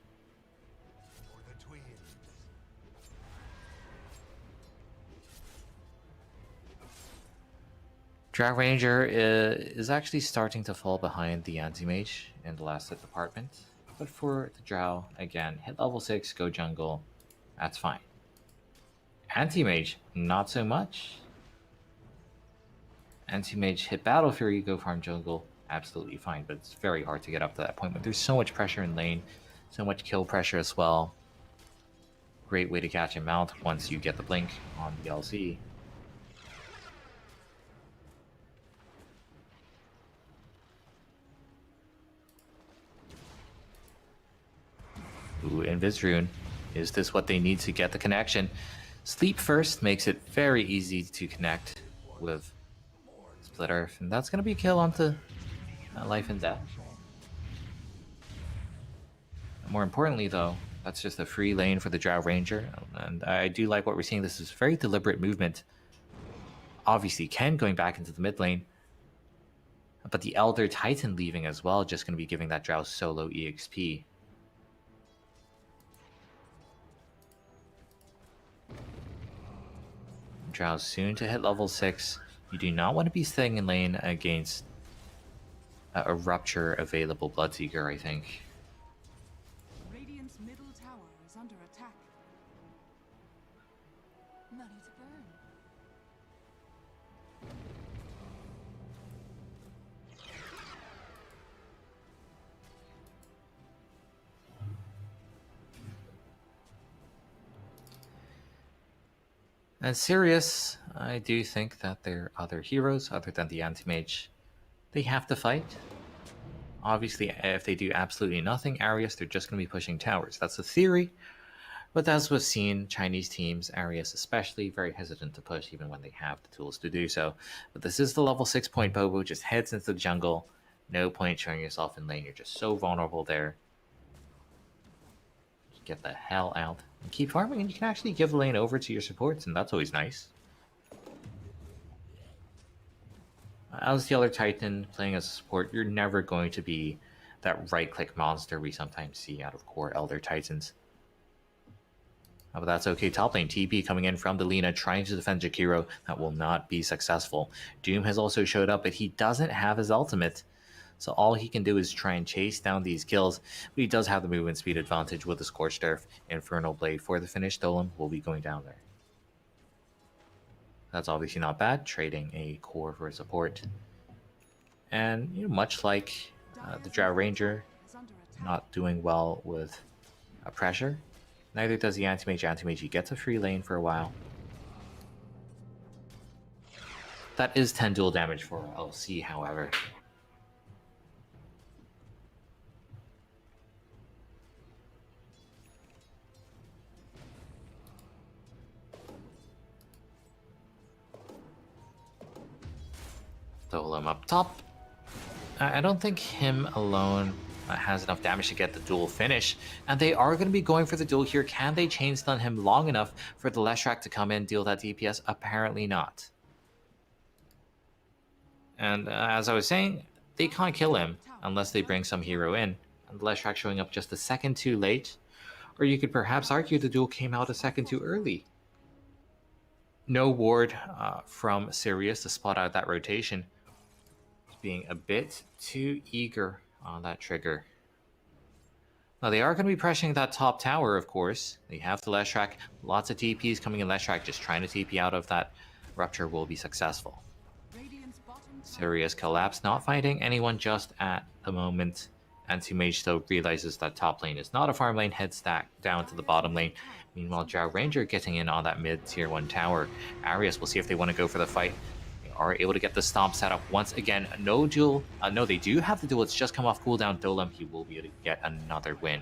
Drow Ranger is actually starting to fall behind the Anti-Mage in the last hit department. But for the Drow, again, hit level 6, go jungle. That's fine. Anti-Mage, not so much. Anti-Mage hit Battle Fury, go farm jungle, absolutely fine, but it's very hard to get up to that point. But there's so much pressure in lane, so much kill pressure as well. Great way to catch him out once you get the blink on the LC. Ooh, Invis Rune. Is this what they need to get the connection? Sleep first makes it very easy to connect with Split Earth, and that's going to be a kill onto life and death. More importantly, though, that's just a free lane for the Drow Ranger, and I do like what we're seeing. This is very deliberate movement. Obviously, Ken going back into the mid lane, but the Elder Titan leaving as well, just going to be giving that Drow solo EXP. Drow soon to hit level 6. You do not want to be staying in lane against a Rupture available Bloodseeker, I think. Radiant's middle tower is under attack. Money to burn. And Sirius, I do think that there are other heroes other than the anti-mage they have to fight. Obviously, if they do absolutely nothing, Arias, they're just going to be pushing towers. That's a theory, but as we've seen, Chinese teams, Arias especially, very hesitant to push even when they have the tools to do so. But this is the level 6 point Bobo, just heads into the jungle. No point showing yourself in lane, you're just so vulnerable there. Get the hell out and keep farming, and you can actually give the lane over to your supports, and that's always nice. As the other Titan playing as a support, you're never going to be that right-click monster we sometimes see out of core Elder Titans. But that's okay. Top lane, TP coming in from the Lina, trying to defend Jakiro. That will not be successful. Doom has also showed up, but he doesn't have his ultimate. So all he can do is try and chase down these kills. But he does have the movement speed advantage with the Scorched Earth. Infernal Blade for the finish. Dolan will be going down there. That's obviously not bad. Trading a core for support. And much like the Drow Ranger, not doing well with pressure. Neither does the Anti-Mage. Anti-Mage, he gets a free lane for a while. That is 10 dual damage for LC, however. Dolem up top. I don't think him alone has enough damage to get the duel finish, and they are going to be going for the duel here. Can they chain stun him long enough for the Leshrac to come in, deal that DPS? Apparently not. And as I was saying, they can't kill him unless they bring some hero in, and the Leshrac showing up just a second too late. Or you could perhaps argue the duel came out a second too early. No ward from Sirius to spot out that rotation. Being a bit too eager on that trigger. Now they are going to be pressuring that top tower, of course. They have the Leshrac. Lots of TPs coming in. Leshrac just trying to TP out of that rupture will be successful. Sirius collapse, not finding anyone just at the moment. Anti-Mage though realizes that top lane is not a farm lane, heads down to the bottom lane. Meanwhile, Drow Ranger getting in on that mid tier 1 tower. Arias, we'll see if they want to go for the fight. Are able to get the stomp set up once again. No duel. No, they do have the duel. It's just come off cooldown. Dolem, he will be able to get another win.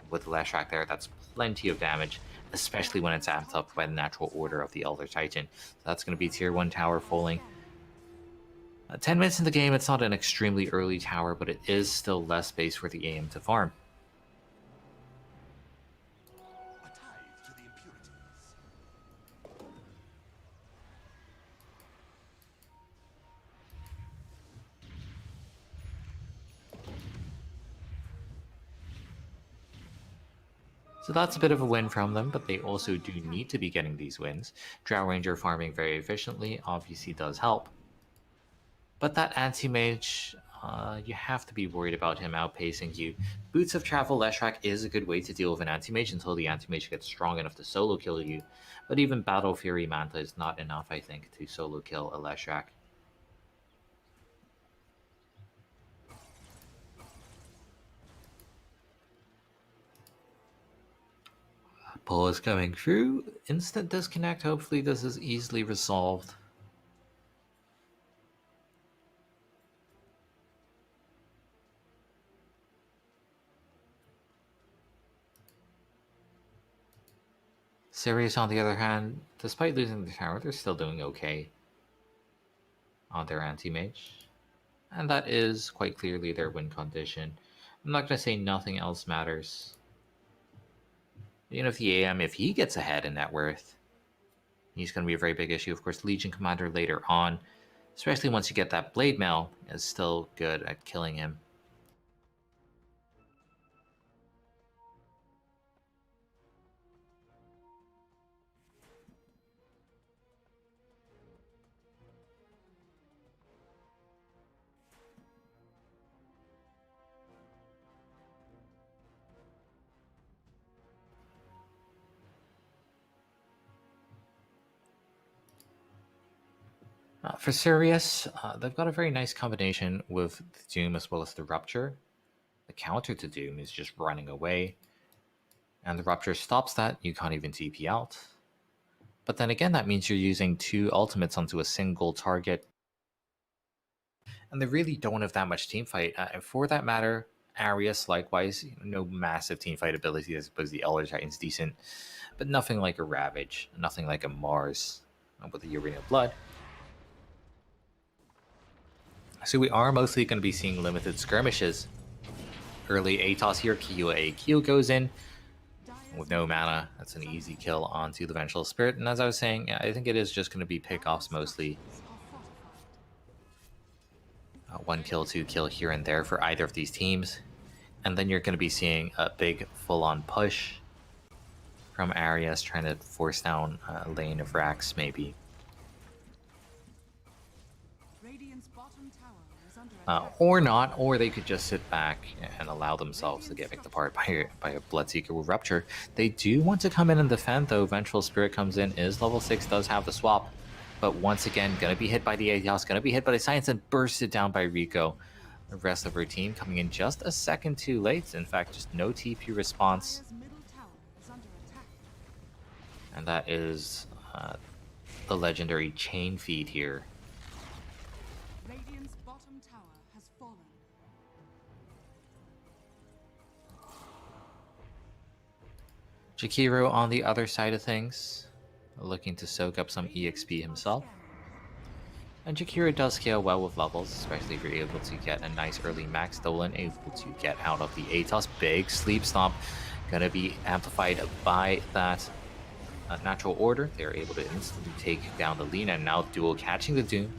With the Leshrac there, that's plenty of damage, especially when it's amped up by the natural order of the Elder Titan. So that's going to be tier 1 tower falling. 10 minutes in the game, it's not an extremely early tower, but it is still less space for the AM to farm. So that's a bit of a win from them, but they also do need to be getting these wins. Drow Ranger farming very efficiently obviously does help. But that Anti-Mage, you have to be worried about him outpacing you. Boots of Travel Leshrac is a good way to deal with an Anti-Mage until the Anti-Mage gets strong enough to solo kill you. But even Battle Fury Manta is not enough, I think, to solo kill a Leshrac. Pull is coming through. Instant disconnect. Hopefully this is easily resolved. Sirius, on the other hand, despite losing the tower, they're still doing okay on their anti-mage. And that is quite clearly their win condition. I'm not going to say nothing else matters. If the AM, if he gets ahead in net worth, he's going to be a very big issue. Of course, Legion Commander later on, especially once you get that Blade Mail, is still good at killing him. For Sirius, they've got a very nice combination with the Doom as well as the Rupture. The counter to Doom is just running away, and the Rupture stops that. You can't even TP out. But then again, that means you're using 2 ultimates onto a single target. And they really don't have that much team fight. And for that matter, Arius, likewise, no massive team fight ability. I suppose the Elder Titan's decent, but nothing like a Ravage, nothing like a Mars with the Arena of Blood. So we are mostly going to be seeing limited skirmishes. Early ATOS here, Q goes in with no mana. That's an easy kill onto the Vengeful Spirit. And as I was saying, I think it is just going to be pickoffs mostly. 1 kill, 2 kill here and there for either of these teams. And then you're going to be seeing a big full-on push from Arias trying to force down a lane of Rax, maybe. Or not, or they could just sit back and allow themselves to get picked apart by a Bloodseeker with Rupture. They do want to come in and defend, though. Vengeful Spirit comes in, is level 6, does have the swap. But once again, going to be hit by the Aetios, going to be hit by the Science, and bursted down by Rico. The rest of her team coming in just a second too late. In fact, just no TP response. And that is the legendary chain feed here. Radiant's bottom tower has fallen. Jakiro on the other side of things, looking to soak up some EXP himself. And Jakiro does scale well with levels, especially if you're able to get a nice early max stolen, able to get out of the Atos. Big sleep stomp, gonna be amplified by that natural order. They're able to instantly take down the Lina, and now dual catching the Doom,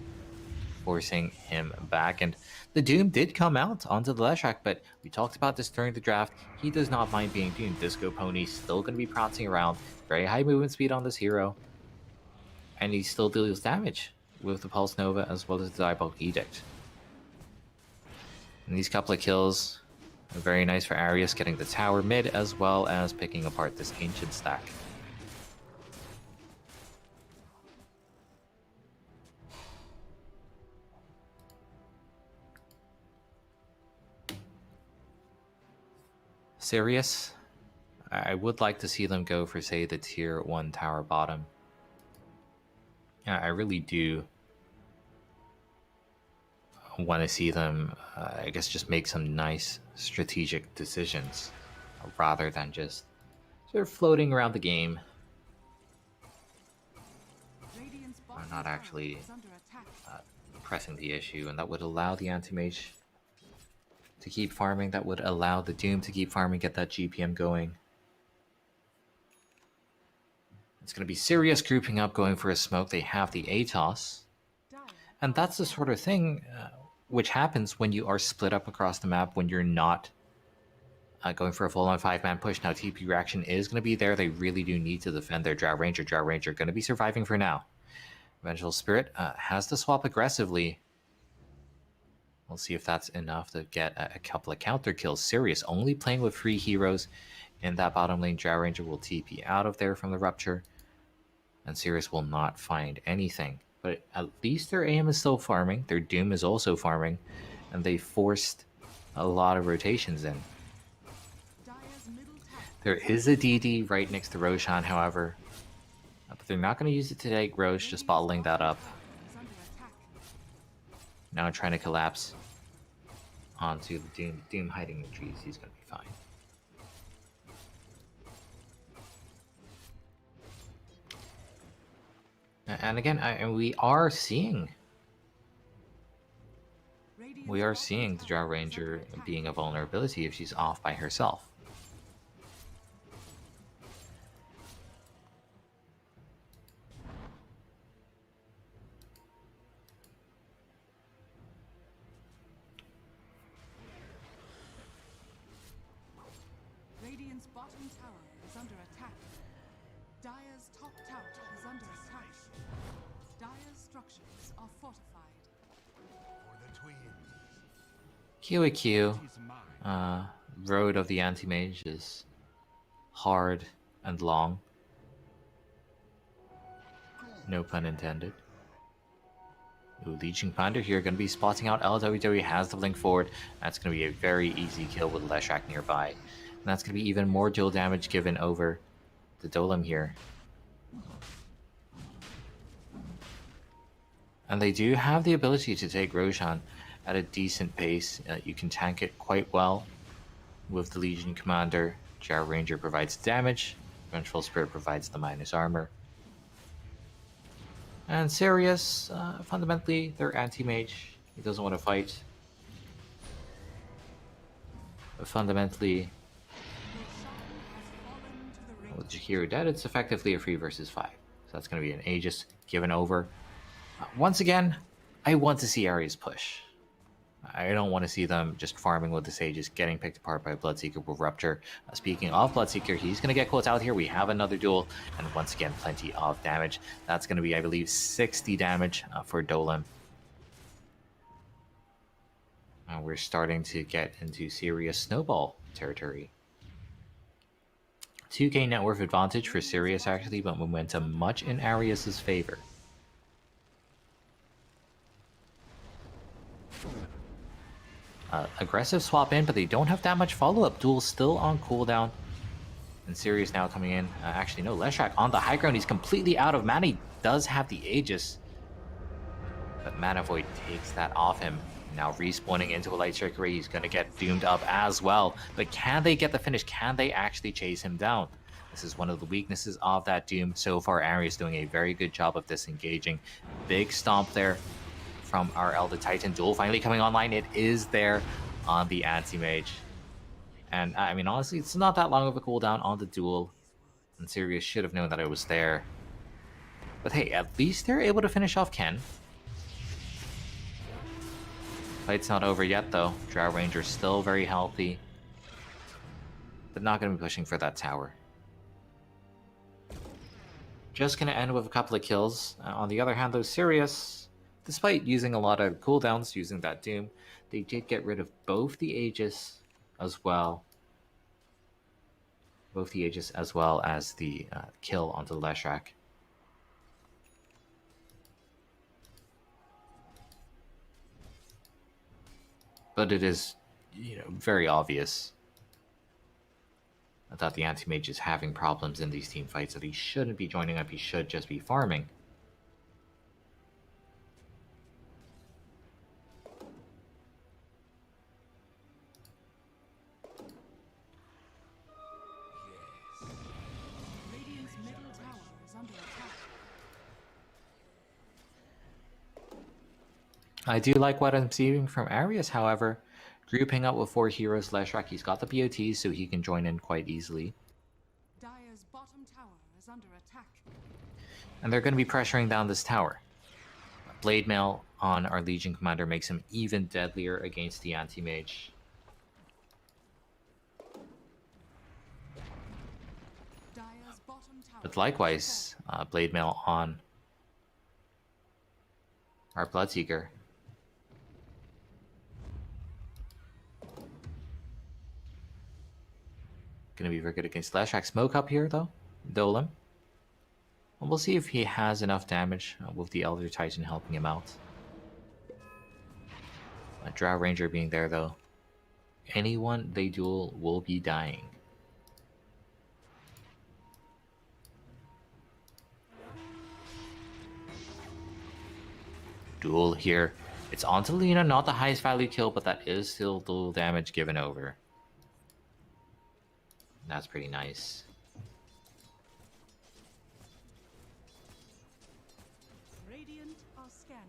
forcing him back. And the Doom did come out onto the Leshrac, but we talked about this during the draft. He does not mind being Doom. Disco Pony still going to be prancing around. Very high movement speed on this hero. And he still deals damage with the Pulse Nova as well as the Diabolic Edict. And these couple of kills are very nice for Arius, getting the tower mid as well as picking apart this Ancient stack. Sirius, I would like to see them go for, say, the tier 1 tower bottom. Yeah, I really do want to see them, I guess, just make some nice strategic decisions rather than just sort of floating around the game. Or not actually pressing the issue, and that would allow the Anti-Mage to keep farming, that would allow the Doom to keep farming, get that GPM going. It's going to be Sirius grouping up, going for a smoke. They have the Atos. And that's the sort of thing which happens when you are split up across the map, when you're not going for a full-on 5-man push. Now, TP reaction is going to be there. They really do need to defend their Drow Ranger. Drow Ranger going to be surviving for now. Vengeful Spirit has to swap aggressively. We'll see if that's enough to get a couple of counter kills. Sirius only playing with 3 heroes in that bottom lane. Drow Ranger will TP out of there from the Rupture, and Sirius will not find anything. But at least their AM is still farming. Their Doom is also farming, and they forced a lot of rotations in. There is a DD right next to Roshan, however, but they're not going to use it today. Roche just bottling that up. Now trying to collapse onto the Doom. Doom hiding in the trees. He's going to be fine. And again, we are seeing the Drow Ranger being a vulnerability if she's off by herself. Radiant's bottom tower is under attack. Dire's top tower is under attack. Dire's structures are fortified. QAQ, Road of the Anti-Mage is hard and long. No pun intended. Ooh, Leeching Ponder here, going to be spotting out LWW, has the blink forward. That's going to be a very easy kill with Leshrac nearby. And that's going to be even more dual damage given over the Dolem here. And they do have the ability to take Roshan at a decent pace. You can tank it quite well with the Legion Commander. Jar Ranger provides damage. Vengeful Spirit provides the minus armor. And Sirius, fundamentally, they're anti-mage. He doesn't want to fight. But fundamentally, with Jakiro dead, it's effectively a 3 versus 5. So that's going to be an Aegis given over. Once again, I want to see Ares push. I don't want to see them just farming with this Aegis, getting picked apart by Bloodseeker with Rupture. Speaking of Bloodseeker, he's going to get caught out here. We have another duel, and once again, plenty of damage. That's going to be, I believe, 60 damage for Dolim. We're starting to get into serious snowball territory. 2k net worth advantage for Sirius, actually, but momentum much in Arias' favor. Aggressive swap in, but they don't have that much follow-up. Duel still on cooldown. And Sirius now coming in. Actually, no, Leshrac on the high ground. He's completely out of mana. He does have the Aegis. But Mana Void takes that off him. Now respawning into a Light Strike Array. He's going to get doomed up as well. But can they get the finish? Can they actually chase him down? This is one of the weaknesses of that Doom. So far, Ares doing a very good job of disengaging. Big stomp there from our Elder Titan. Duel finally coming online. It is there on the Anti-Mage. And I mean, honestly, it's not that long of a cooldown on the duel. And Sirius should have known that it was there. But hey, at least they're able to finish off Ken. Fight's not over yet, though. Drow Ranger's still very healthy. But not going to be pushing for that tower. Just going to end with a couple of kills. On the other hand, though, Sirius, despite using a lot of cooldowns, using that Doom, they did get rid of both the Aegis as well. Both the Aegis as well as the kill onto the Leshrac. But it is, very obvious that the Anti-Mage is having problems in these team fights, that he shouldn't be joining up, he should just be farming. Radiant's middle tower is under attack. I do like what I'm seeing from Arias, however. Grouping up with 4 heroes, Leshrac, he's got the BOT, so he can join in quite easily. Dire's bottom tower is under attack. And they're going to be pressuring down this tower. Blade Mail on our Legion Commander makes him even deadlier against the Anti-Mage. Dire's bottom tower. But likewise, Blade Mail on our Bloodseeker. Going to be very good against Leshrac. Smoke up here, though. Dolim. And we'll see if he has enough damage with the Elder Titan helping him out. Drow Ranger being there, though. Anyone they duel will be dying. Duel here. It's onto Lina, not the highest value kill, but that is still dual damage given over. That's pretty nice. Radiant are scanning.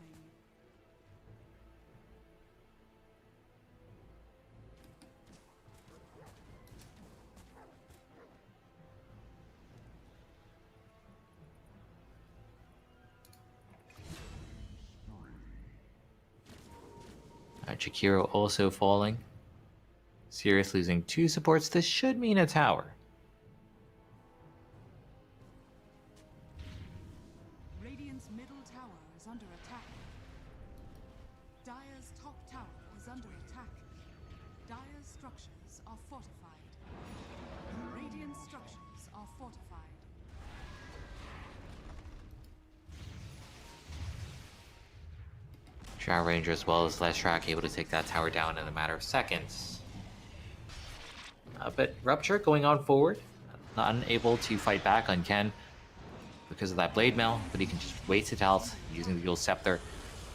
Jakiro also falling. Sirius losing 2 supports. This should mean a tower. Radiant's middle tower is under attack. Dire's top tower is under attack. Dire's structures are fortified. Radiant structures are fortified. Drow Ranger as well as Leshrac able to take that tower down in a matter of seconds. But Rupture going on forward, unable to fight back on Ken because of that Blade Mail, but he can just waste his health using the Dual Scepter.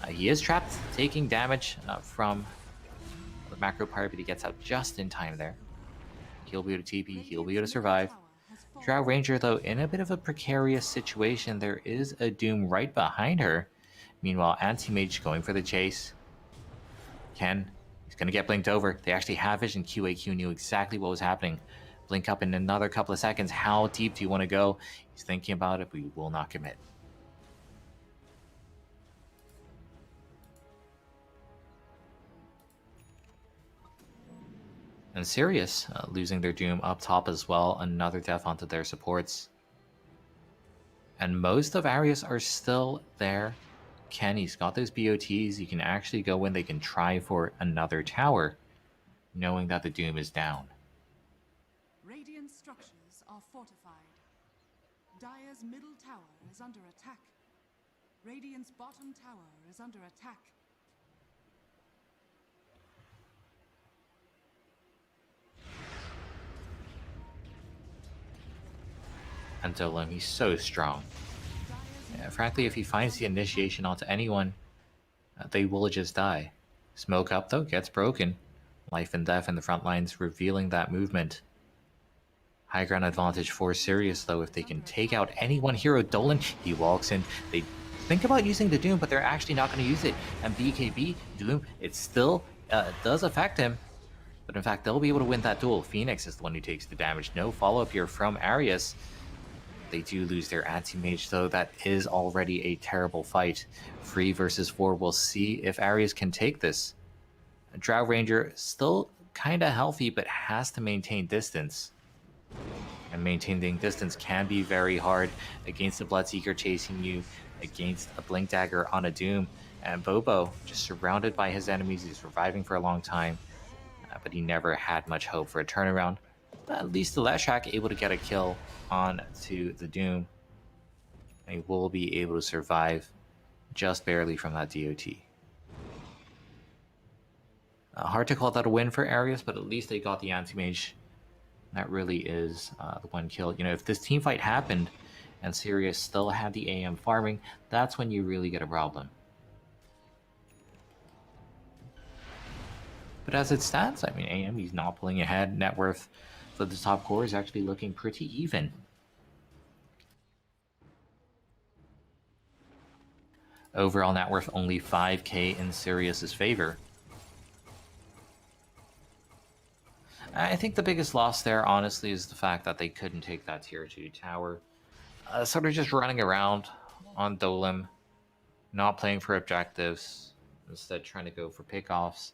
He is trapped, taking damage from the macro pirate, but he gets out just in time there. He'll be able to TP, he'll be able to survive. Drow Ranger, though, in a bit of a precarious situation. There is a Doom right behind her. Meanwhile, Anti-Mage going for the chase. He's going to get blinked over. They actually have vision. QAQ knew exactly what was happening. Blink up in another couple of seconds. How deep do you want to go? He's thinking about it, but he will not commit. And Sirius losing their Doom up top as well. Another death onto their supports. And most of Arias are still there. Kenny's got those BOTs. You can actually go in. They can try for another tower, knowing that the Doom is down. Radiant structures are fortified. Dire's middle tower is under attack. Radiant's bottom tower is under attack. And Dolem, he's so strong. Yeah, frankly, if he finds the initiation onto anyone, they will just die. Smoke up, though, gets broken. Life and death in the front lines, revealing that movement. High ground advantage for Sirius, though, if they can take out any one hero. Dolan, he walks in. They think about using the Doom, but they're actually not going to use it. And BKB, Doom, it still does affect him. But in fact, they'll be able to win that duel. Phoenix is the one who takes the damage. No follow-up here from Arias. They do lose their anti-mage, though. That is already a terrible fight. 3 versus 4. We'll see if Aries can take this. Drow Ranger still kind of healthy, but has to maintain distance. And maintaining distance can be very hard against a Bloodseeker chasing you, against a Blink Dagger on a Doom. And Bobo, just surrounded by his enemies, he's surviving for a long time. But he never had much hope for a turnaround. At least the Leshak able to get a kill on to the Doom. And he will be able to survive just barely from that DOT. Hard to call that a win for Arias, but at least they got the anti-mage. That really is the one kill. You know, if this team fight happened and Sirius still had the AM farming, that's when you really get a problem. But as it stands, I mean, AM, he's not pulling ahead. Net worth for the top core is actually looking pretty even. Overall net worth only 5k in Sirius's favor. I think the biggest loss there, honestly, is the fact that they couldn't take that tier 2 tower. Sort of just running around on Dolem, not playing for objectives, instead trying to go for pickoffs.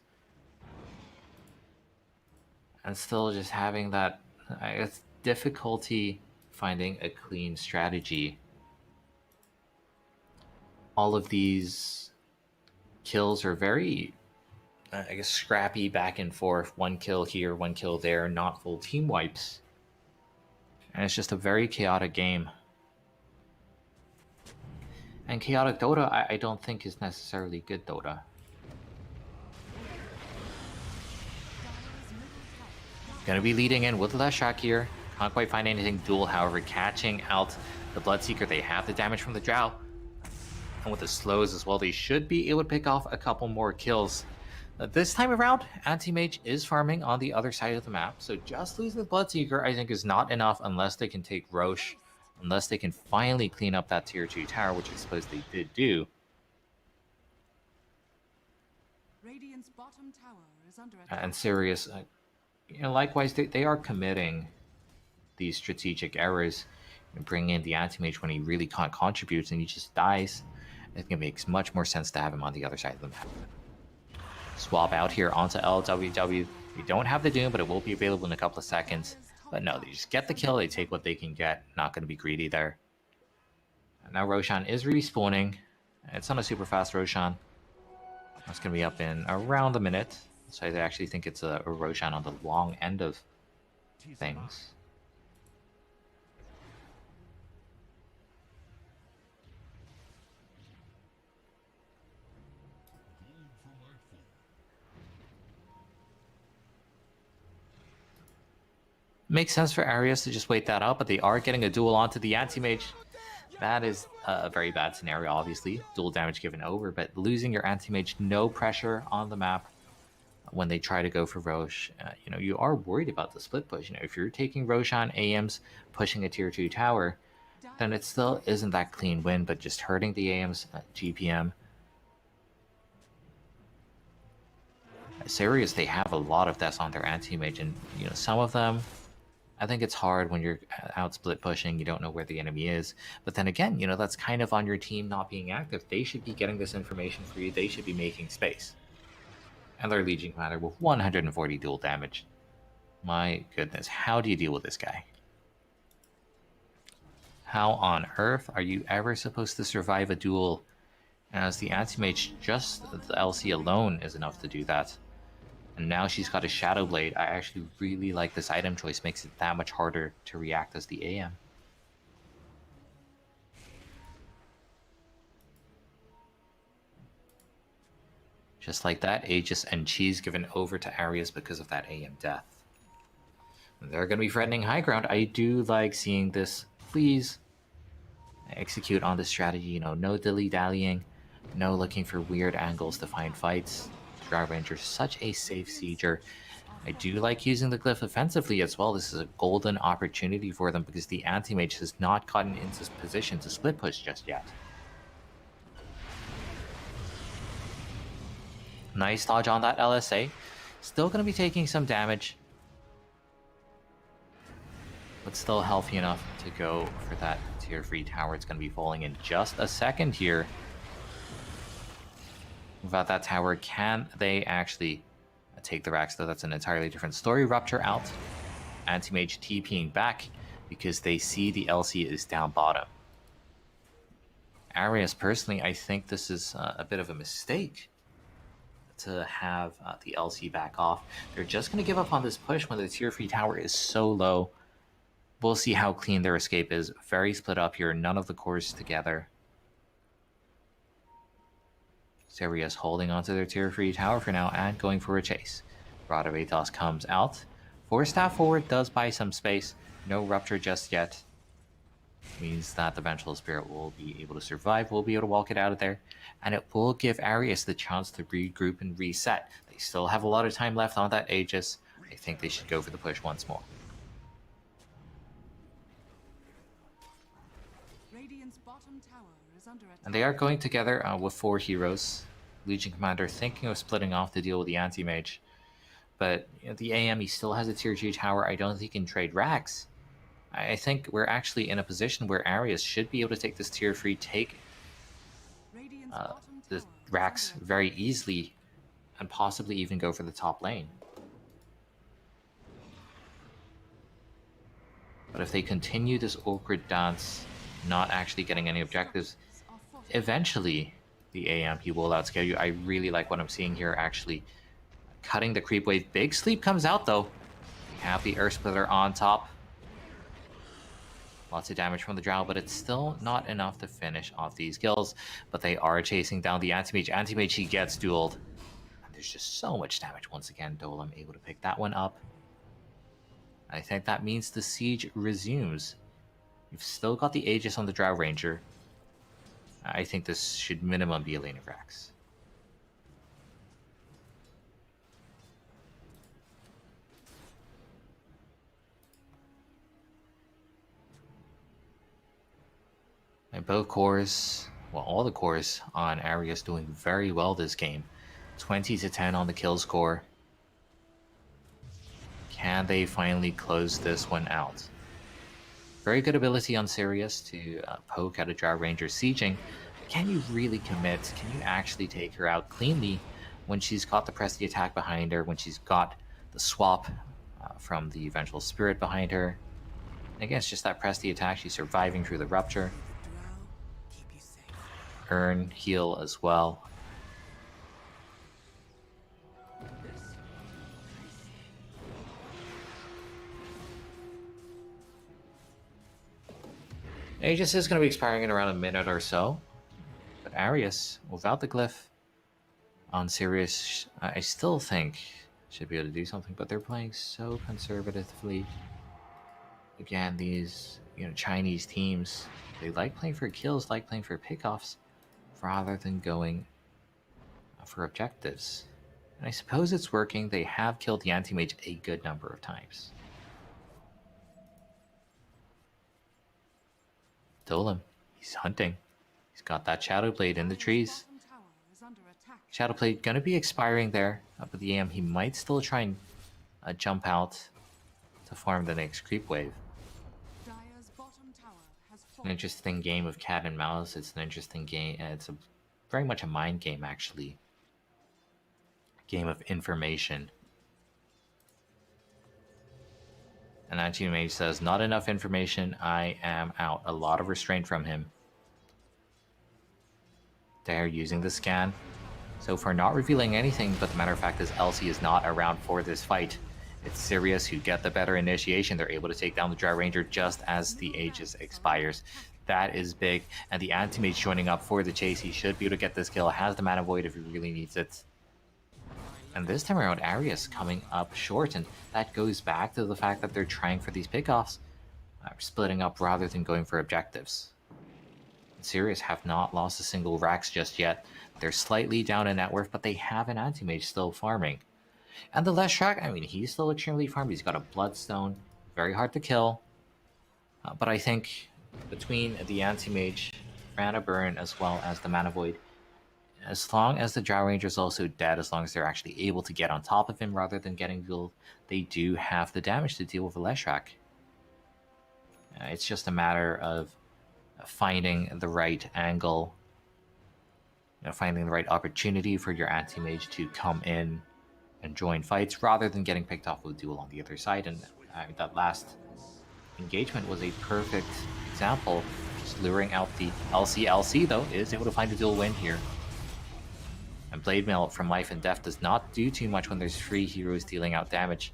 And still just having that, I guess, difficulty finding a clean strategy. All of these kills are very, I guess, scrappy back and forth. One kill here, one kill there, not full team wipes. And it's just a very chaotic game. And chaotic Dota, I don't think is necessarily good Dota. Gonna be leading in with Leshak here. Can't quite find anything dual, however, catching out the Bloodseeker. They have the damage from the Drow. And with the slows as well, they should be able to pick off a couple more kills. This time around, Anti-Mage is farming on the other side of the map, so just losing the Bloodseeker, I think, is not enough unless they can take Roche, unless they can finally clean up that tier 2 tower, which I suppose they did do. Radiant's bottom tower is under attack. And Sirius, you know, likewise, they are committing these strategic errors and bringing in the Anti-Mage when he really can't contribute and he just dies. I think it makes much more sense to have him on the other side of the map. Swap out here onto LWW. We don't have the Doom, but it will be available in a couple of seconds. But no, they just get the kill, they take what they can get. Not going to be greedy there. And now Roshan is respawning. It's not a super fast Roshan. That's going to be up in around a minute. So I actually think it's a Roshan on the long end of things. Makes sense for Arias to just wait that out, but they are getting a duel onto the Anti-Mage. That is a very bad scenario, obviously. Dual damage given over, but losing your anti-mage, no pressure on the map when they try to go for Roche. You are worried about the split push. If you're taking Roshan AMs, pushing a tier 2 tower, then it still isn't that clean win, but just hurting the AM's GPM. Sirius, they have a lot of deaths on their anti-mage, and some of them, I think it's hard when you're out split pushing, you don't know where the enemy is. But then again, that's kind of on your team not being active. They should be getting this information for you. They should be making space. And their Legion Commander with 140 dual damage. My goodness, how do you deal with this guy? How on earth are you ever supposed to survive a duel? As the anti-mage, just the LC alone is enough to do that. And now she's got a Shadow Blade. I actually really like this item choice. Makes it that much harder to react as the AM. Just like that, Aegis and Cheese given over to Aries because of that AM death. They're going to be threatening high ground. I do like seeing this. Please execute on this strategy. No dilly-dallying. No looking for weird angles to find fights. Drow Ranger, such a safe sieger. I do like using the glyph offensively as well. This is a golden opportunity for them because the anti-mage has not gotten into position to split push just yet. Nice dodge on that LSA. Still going to be taking some damage, but still healthy enough to go for that tier 3 tower. It's going to be falling in just a second here. Without that tower, can they actually take the racks? Though that's an entirely different story. Rupture out. Anti-mage TPing back because they see the LC is down bottom. Arias, personally, I think this is a bit of a mistake to have the LC back off. They're just going to give up on this push when the tier 3 tower is so low. We'll see how clean their escape is. Very split up here. None of the cores together. Sirius holding onto their tier 3 tower for now and going for a chase. Rod of Athos comes out. Force staff forward does buy some space. No rupture just yet. Means that the Vengeful Spirit will be able to survive. We'll be able to walk it out of there. And it will give Arias the chance to regroup and reset. They still have a lot of time left on that Aegis. I think they should go for the push once more. Radiant's bottom tower is under attack. And they are going together with 4 heroes. Legion Commander thinking of splitting off to deal with the anti-mage. But the AM, he still has a tier 2 tower. I don't think he can trade racks. I think we're actually in a position where Arias should be able to take this tier 3, take the racks very easily, and possibly even go for the top lane. But if they continue this awkward dance, not actually getting any objectives, eventually the AM, he will outscale you. I really like what I'm seeing here, actually cutting the creep wave. Big sleep comes out though. We have the Earth Splitter on top. Lots of damage from the Drow, but it's still not enough to finish off these kills. But they are chasing down the Anti-Mage. Anti-Mage, he gets dueled. And there's just so much damage. Once again, Dolam able to pick that one up. I think that means the siege resumes. You've still got the Aegis on the Drow Ranger. I think this should minimum be a lane of racks. And both cores, well, all the cores on Arias doing very well this game. 20-10 on the kill score. Can they finally close this one out? Very good ability on Sirius to poke at a Drow Ranger sieging. Can you really commit? Can you actually take her out cleanly when she's got the press the attack behind her, when she's got the swap from the Vengeful Spirit behind her? And again, it's just that press the attack. She's surviving through the rupture. Earn, heal as well. Aegis is going to be expiring in around a minute or so. But Arias, without the glyph on Sirius, I still think should be able to do something. But they're playing so conservatively. Again, these Chinese teams, they like playing for kills, like playing for pickoffs, rather than going for objectives. And I suppose it's working. They have killed the anti-mage a good number of times. Dolem, he's hunting. He's got that Shadow Blade in the trees. Bottom tower is under attack. Shadow Blade gonna be expiring there. Up at the AM, he might still try and jump out to farm the next creep wave. Dire's bottom tower has An fallen. interesting game of cat and mouse. It's an interesting game. It's very much a mind game, actually. Game of information. And Anti-Mage says, not enough information, I am out. A lot of restraint from him. They're using the scan. So far not revealing anything, but the matter of fact is Elsie is not around for this fight. It's Sirius who get the better initiation. They're able to take down the Drow Ranger just as the Aegis expires. That is big. And the Anti-Mage joining up for the chase. He should be able to get this kill. Has the Mana Void if he really needs it. And this time around, Aries coming up short. And that goes back to the fact that they're trying for these pickoffs. Splitting up rather than going for objectives. Sirius have not lost a single Rax just yet. They're slightly down in net worth, but they have an Anti-Mage still farming. And the Leshrac, I mean, he's still extremely farmed. He's got a Bloodstone, very hard to kill. But I think between the Anti-Mage, Mana Burn, as well as the Mana Void, as long as the Drow Ranger is also dead, as long as they're actually able to get on top of him rather than getting dueled, they do have the damage to deal with a Leshrac. It's just a matter of finding the right angle, finding the right opportunity for your Anti-Mage to come in and join fights rather than getting picked off with a duel on the other side. And that last engagement was a perfect example. Just luring out the LC. LC, though, is able to find a dual win here. And Blade Mail from Life and Death does not do too much when there's 3 heroes dealing out damage.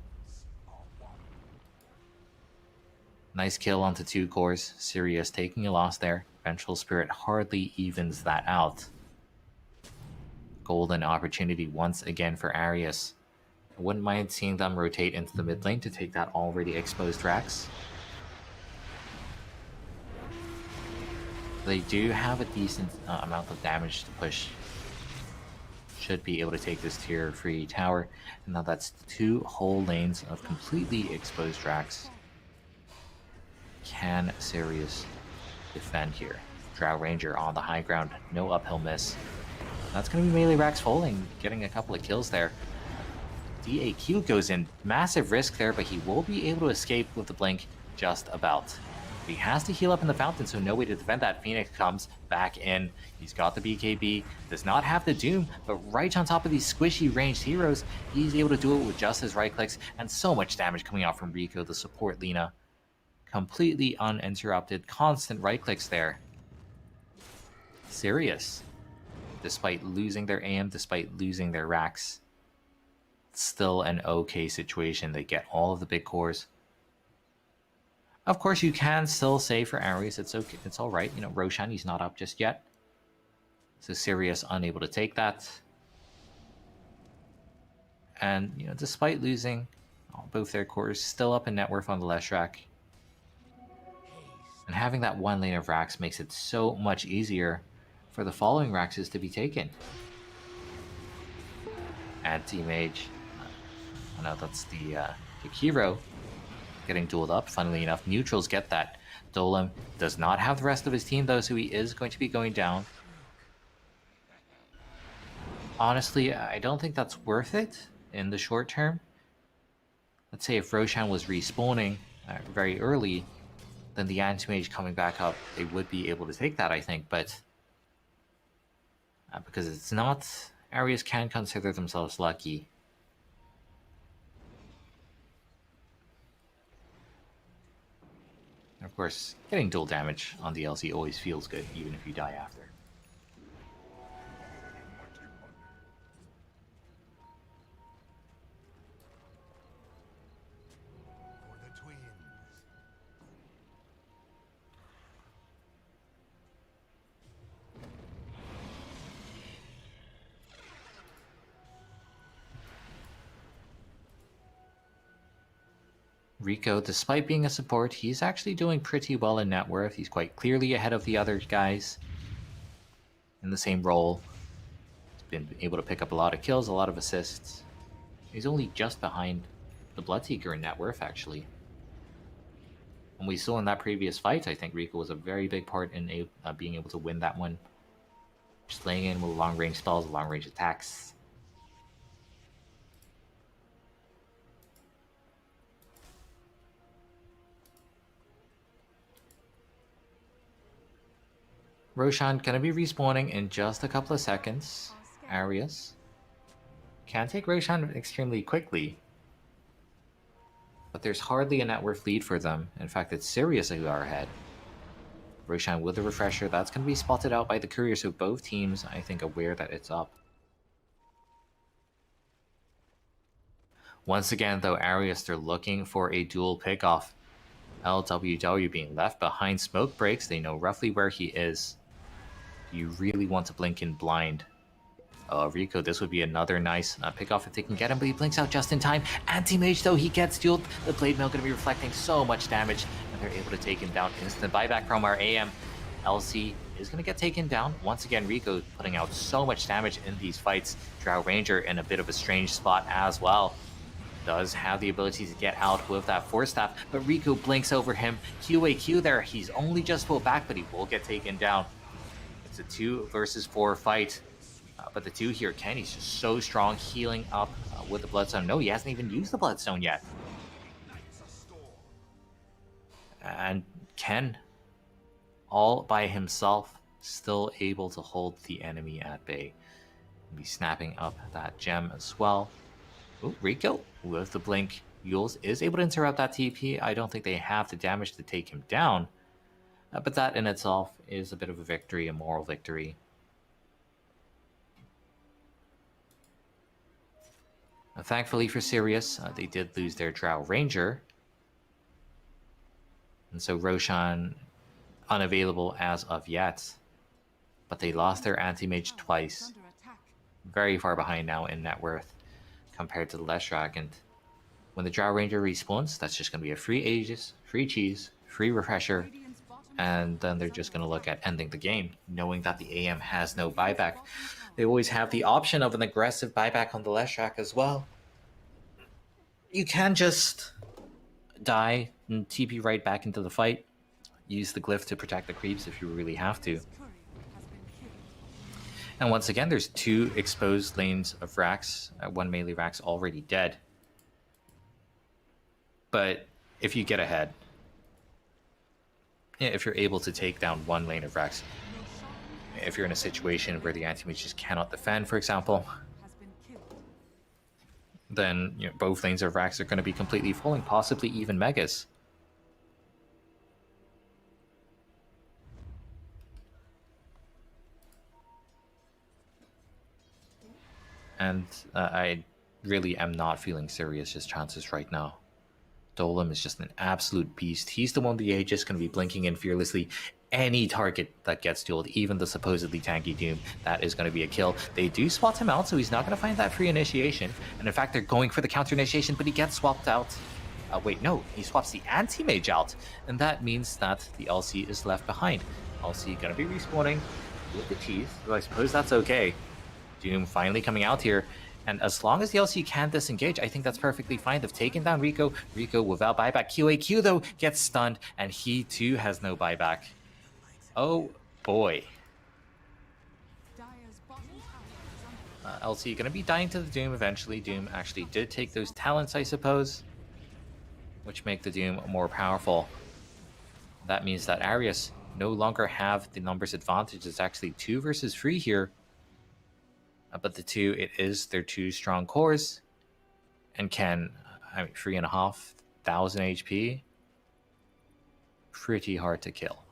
Nice kill onto 2 cores. Sirius taking a loss there. Vengeful Spirit hardly evens that out. Golden opportunity once again for Aries. I wouldn't mind seeing them rotate into the mid lane to take that already exposed Rax. They do have a decent amount of damage to push. Should be able to take this tier 3 tower. And now that's 2 whole lanes of completely exposed Rax. Can Sirius defend here? Drow Ranger on the high ground. No uphill miss. That's going to be melee Rax falling, getting a couple of kills there. DAQ goes in. Massive risk there, but he will be able to escape with the blink just about. He has to heal up in the fountain, so no way to defend that. Phoenix comes back in. He's got the BKB. Does not have the Doom, but right on top of these squishy ranged heroes, he's able to do it with just his right clicks, and so much damage coming out from Rico, the support Lina. Completely uninterrupted, constant right clicks there. Sirius, despite losing their AM, despite losing their Rax, still an okay situation. They get all of the big cores. Of course, you can still say for Aries, it's okay, it's all right. Roshan, he's not up just yet, so Sirius unable to take that. And despite losing both their cores, still up in net worth on the Leshrac. And having that one lane of Rax makes it so much easier for the following Raxes to be taken. Anti-Mage. Oh no, that's the hero getting dueled up. Funnily enough, neutrals get that. Dolem does not have the rest of his team though, so he is going to be going down. Honestly, I don't think that's worth it in the short term. Let's say if Roshan was respawning very early, then the Anti-Mage coming back up, they would be able to take that, I think, but because it's not, Aries can consider themselves lucky. And of course, getting dual damage on the LC always feels good, even if you die after. Rico, despite being a support, he's actually doing pretty well in net worth. He's quite clearly ahead of the other guys in the same role. He's been able to pick up a lot of kills, a lot of assists. He's only just behind the Bloodseeker in net worth, actually. And we saw in that previous fight, I think Rico was a very big part in being able to win that one. Just laying in with long-range spells, long-range attacks. Roshan gonna be respawning in just a couple of seconds. Arias can take Roshan extremely quickly, but there's hardly a net worth lead for them. In fact, it's Sirius who are ahead. Roshan with the refresher, that's going to be spotted out by the courier, so both teams, I think, aware that it's up. Once again, though, Arias, they're looking for a dual pickoff. LWW being left behind smoke breaks, they know roughly where he is. You really want to blink in blind. Rico, this would be another nice pickoff if they can get him, but he blinks out just in time. Anti-mage, though, he gets dueled. The blade mail going to be reflecting so much damage, and they're able to take him down. Instant buyback from our AM. LC is going to get taken down. Once again, Rico putting out so much damage in these fights. Drow Ranger in a bit of a strange spot as well. Does have the ability to get out with that Force Staff, but Rico blinks over him. QAQ there, he's only just pulled back, but he will get taken down. It's a 2 versus 4 fight. But the 2 here, Kenny's just so strong, healing up with the Bloodstone. No, he hasn't even used the Bloodstone yet. And Ken, all by himself, still able to hold the enemy at bay. Be snapping up that gem as well. Ooh, Rico with the blink. Yules is able to interrupt that TP. I don't think they have the damage to take him down. But that in itself is a bit of a victory, a moral victory. Thankfully for Sirius, they did lose their Drow Ranger. And so Roshan unavailable as of yet. But they lost their anti-mage twice. Very far behind now in net worth compared to the Leshrac. And when the Drow Ranger respawns, that's just going to be a free Aegis, free cheese, free refresher. And then they're just going to look at ending the game, knowing that the AM has no buyback. They always have the option of an aggressive buyback on the Leshrac as well. You can just die and TP right back into the fight. Use the glyph to protect the creeps if you really have to. And once again, there's 2 exposed lanes of Rax. 1 melee Rax already dead. But if you get ahead, if you're able to take down 1 lane of Rax, if you're in a situation where the anti-mage just cannot defend, for example, then both lanes of Rax are going to be completely falling, possibly even Megas. And I really am not feeling Sirius' chances right now. Dolam is just an absolute beast. He's the one the Aegis going to be blinking in fearlessly. Any target that gets dueled, even the supposedly tanky Doom, that is going to be a kill. They do spot him out, so he's not going to find that free initiation. And in fact, they're going for the counter initiation, but he gets swapped out. Wait, no, he swaps the anti-mage out. And that means that the LC is left behind. LC going to be respawning with the cheese, so I suppose that's okay. Doom finally coming out here. And as long as the LC can disengage, I think that's perfectly fine. They've taken down Rico. Rico without buyback. QAQ, though, gets stunned, and he, too, has no buyback. Oh, boy. LC going to be dying to the Doom eventually. Doom actually did take those talents, I suppose, which make the Doom more powerful. That means that Arias no longer have the numbers advantage. It's actually 2 versus 3 here. But the 2, it is their 2 strong cores. And Ken, 3,500 HP. Pretty hard to kill.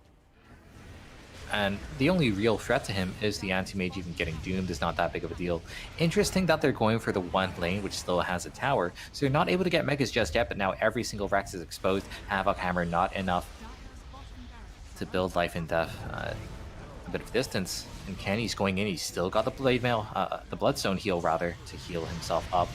And the only real threat to him is the anti-mage. Even getting doomed is not that big of a deal. Interesting that they're going for the 1 lane, which still has a tower. So they're not able to get Megas just yet, but now every single Rex is exposed. Havoc Hammer not enough to build life and death. A bit of distance, and Kenny's going in. He's still got the blade mail, the bloodstone heal rather, to heal himself up.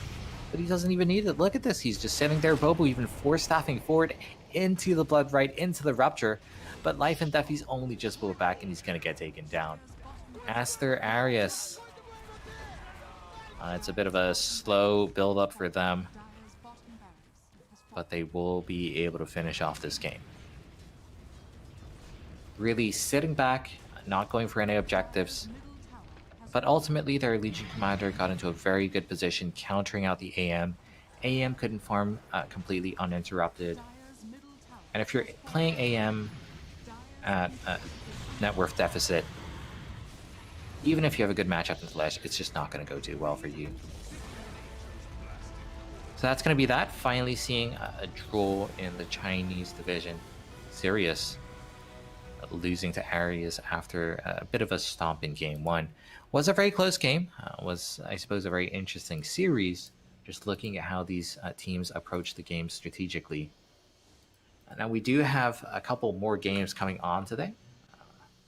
but he doesn't even need it. Look at this. He's just sitting there. Bobo even force staffing forward into the Blood Right, into the Rupture. But Life and Death, he's only just pulled back and he's going to get taken down. Aster.Aries. It's a bit of a slow build up for them, Dire's bottom barracks has but they will be able to finish off this game. Really sitting back, not going for any objectives. middle tower has But ultimately, their Legion Commander got into a very good position, countering out the AM. AM couldn't farm completely uninterrupted. Dire's middle tower. And if you're playing AM at net worth deficit, even if you have a good matchup in Flesh, it's just not going to go too well for you. So that's going to be that. Finally seeing a draw in the Chinese division. Sirius losing to Aries after a bit of a stomp in game one. Was a very close game. Was, I suppose, a very interesting series, just looking at how these teams approach the game strategically. Now, we do have a couple more games coming on today.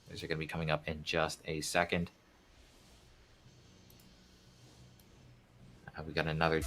These are going to be coming up in just a second. We got another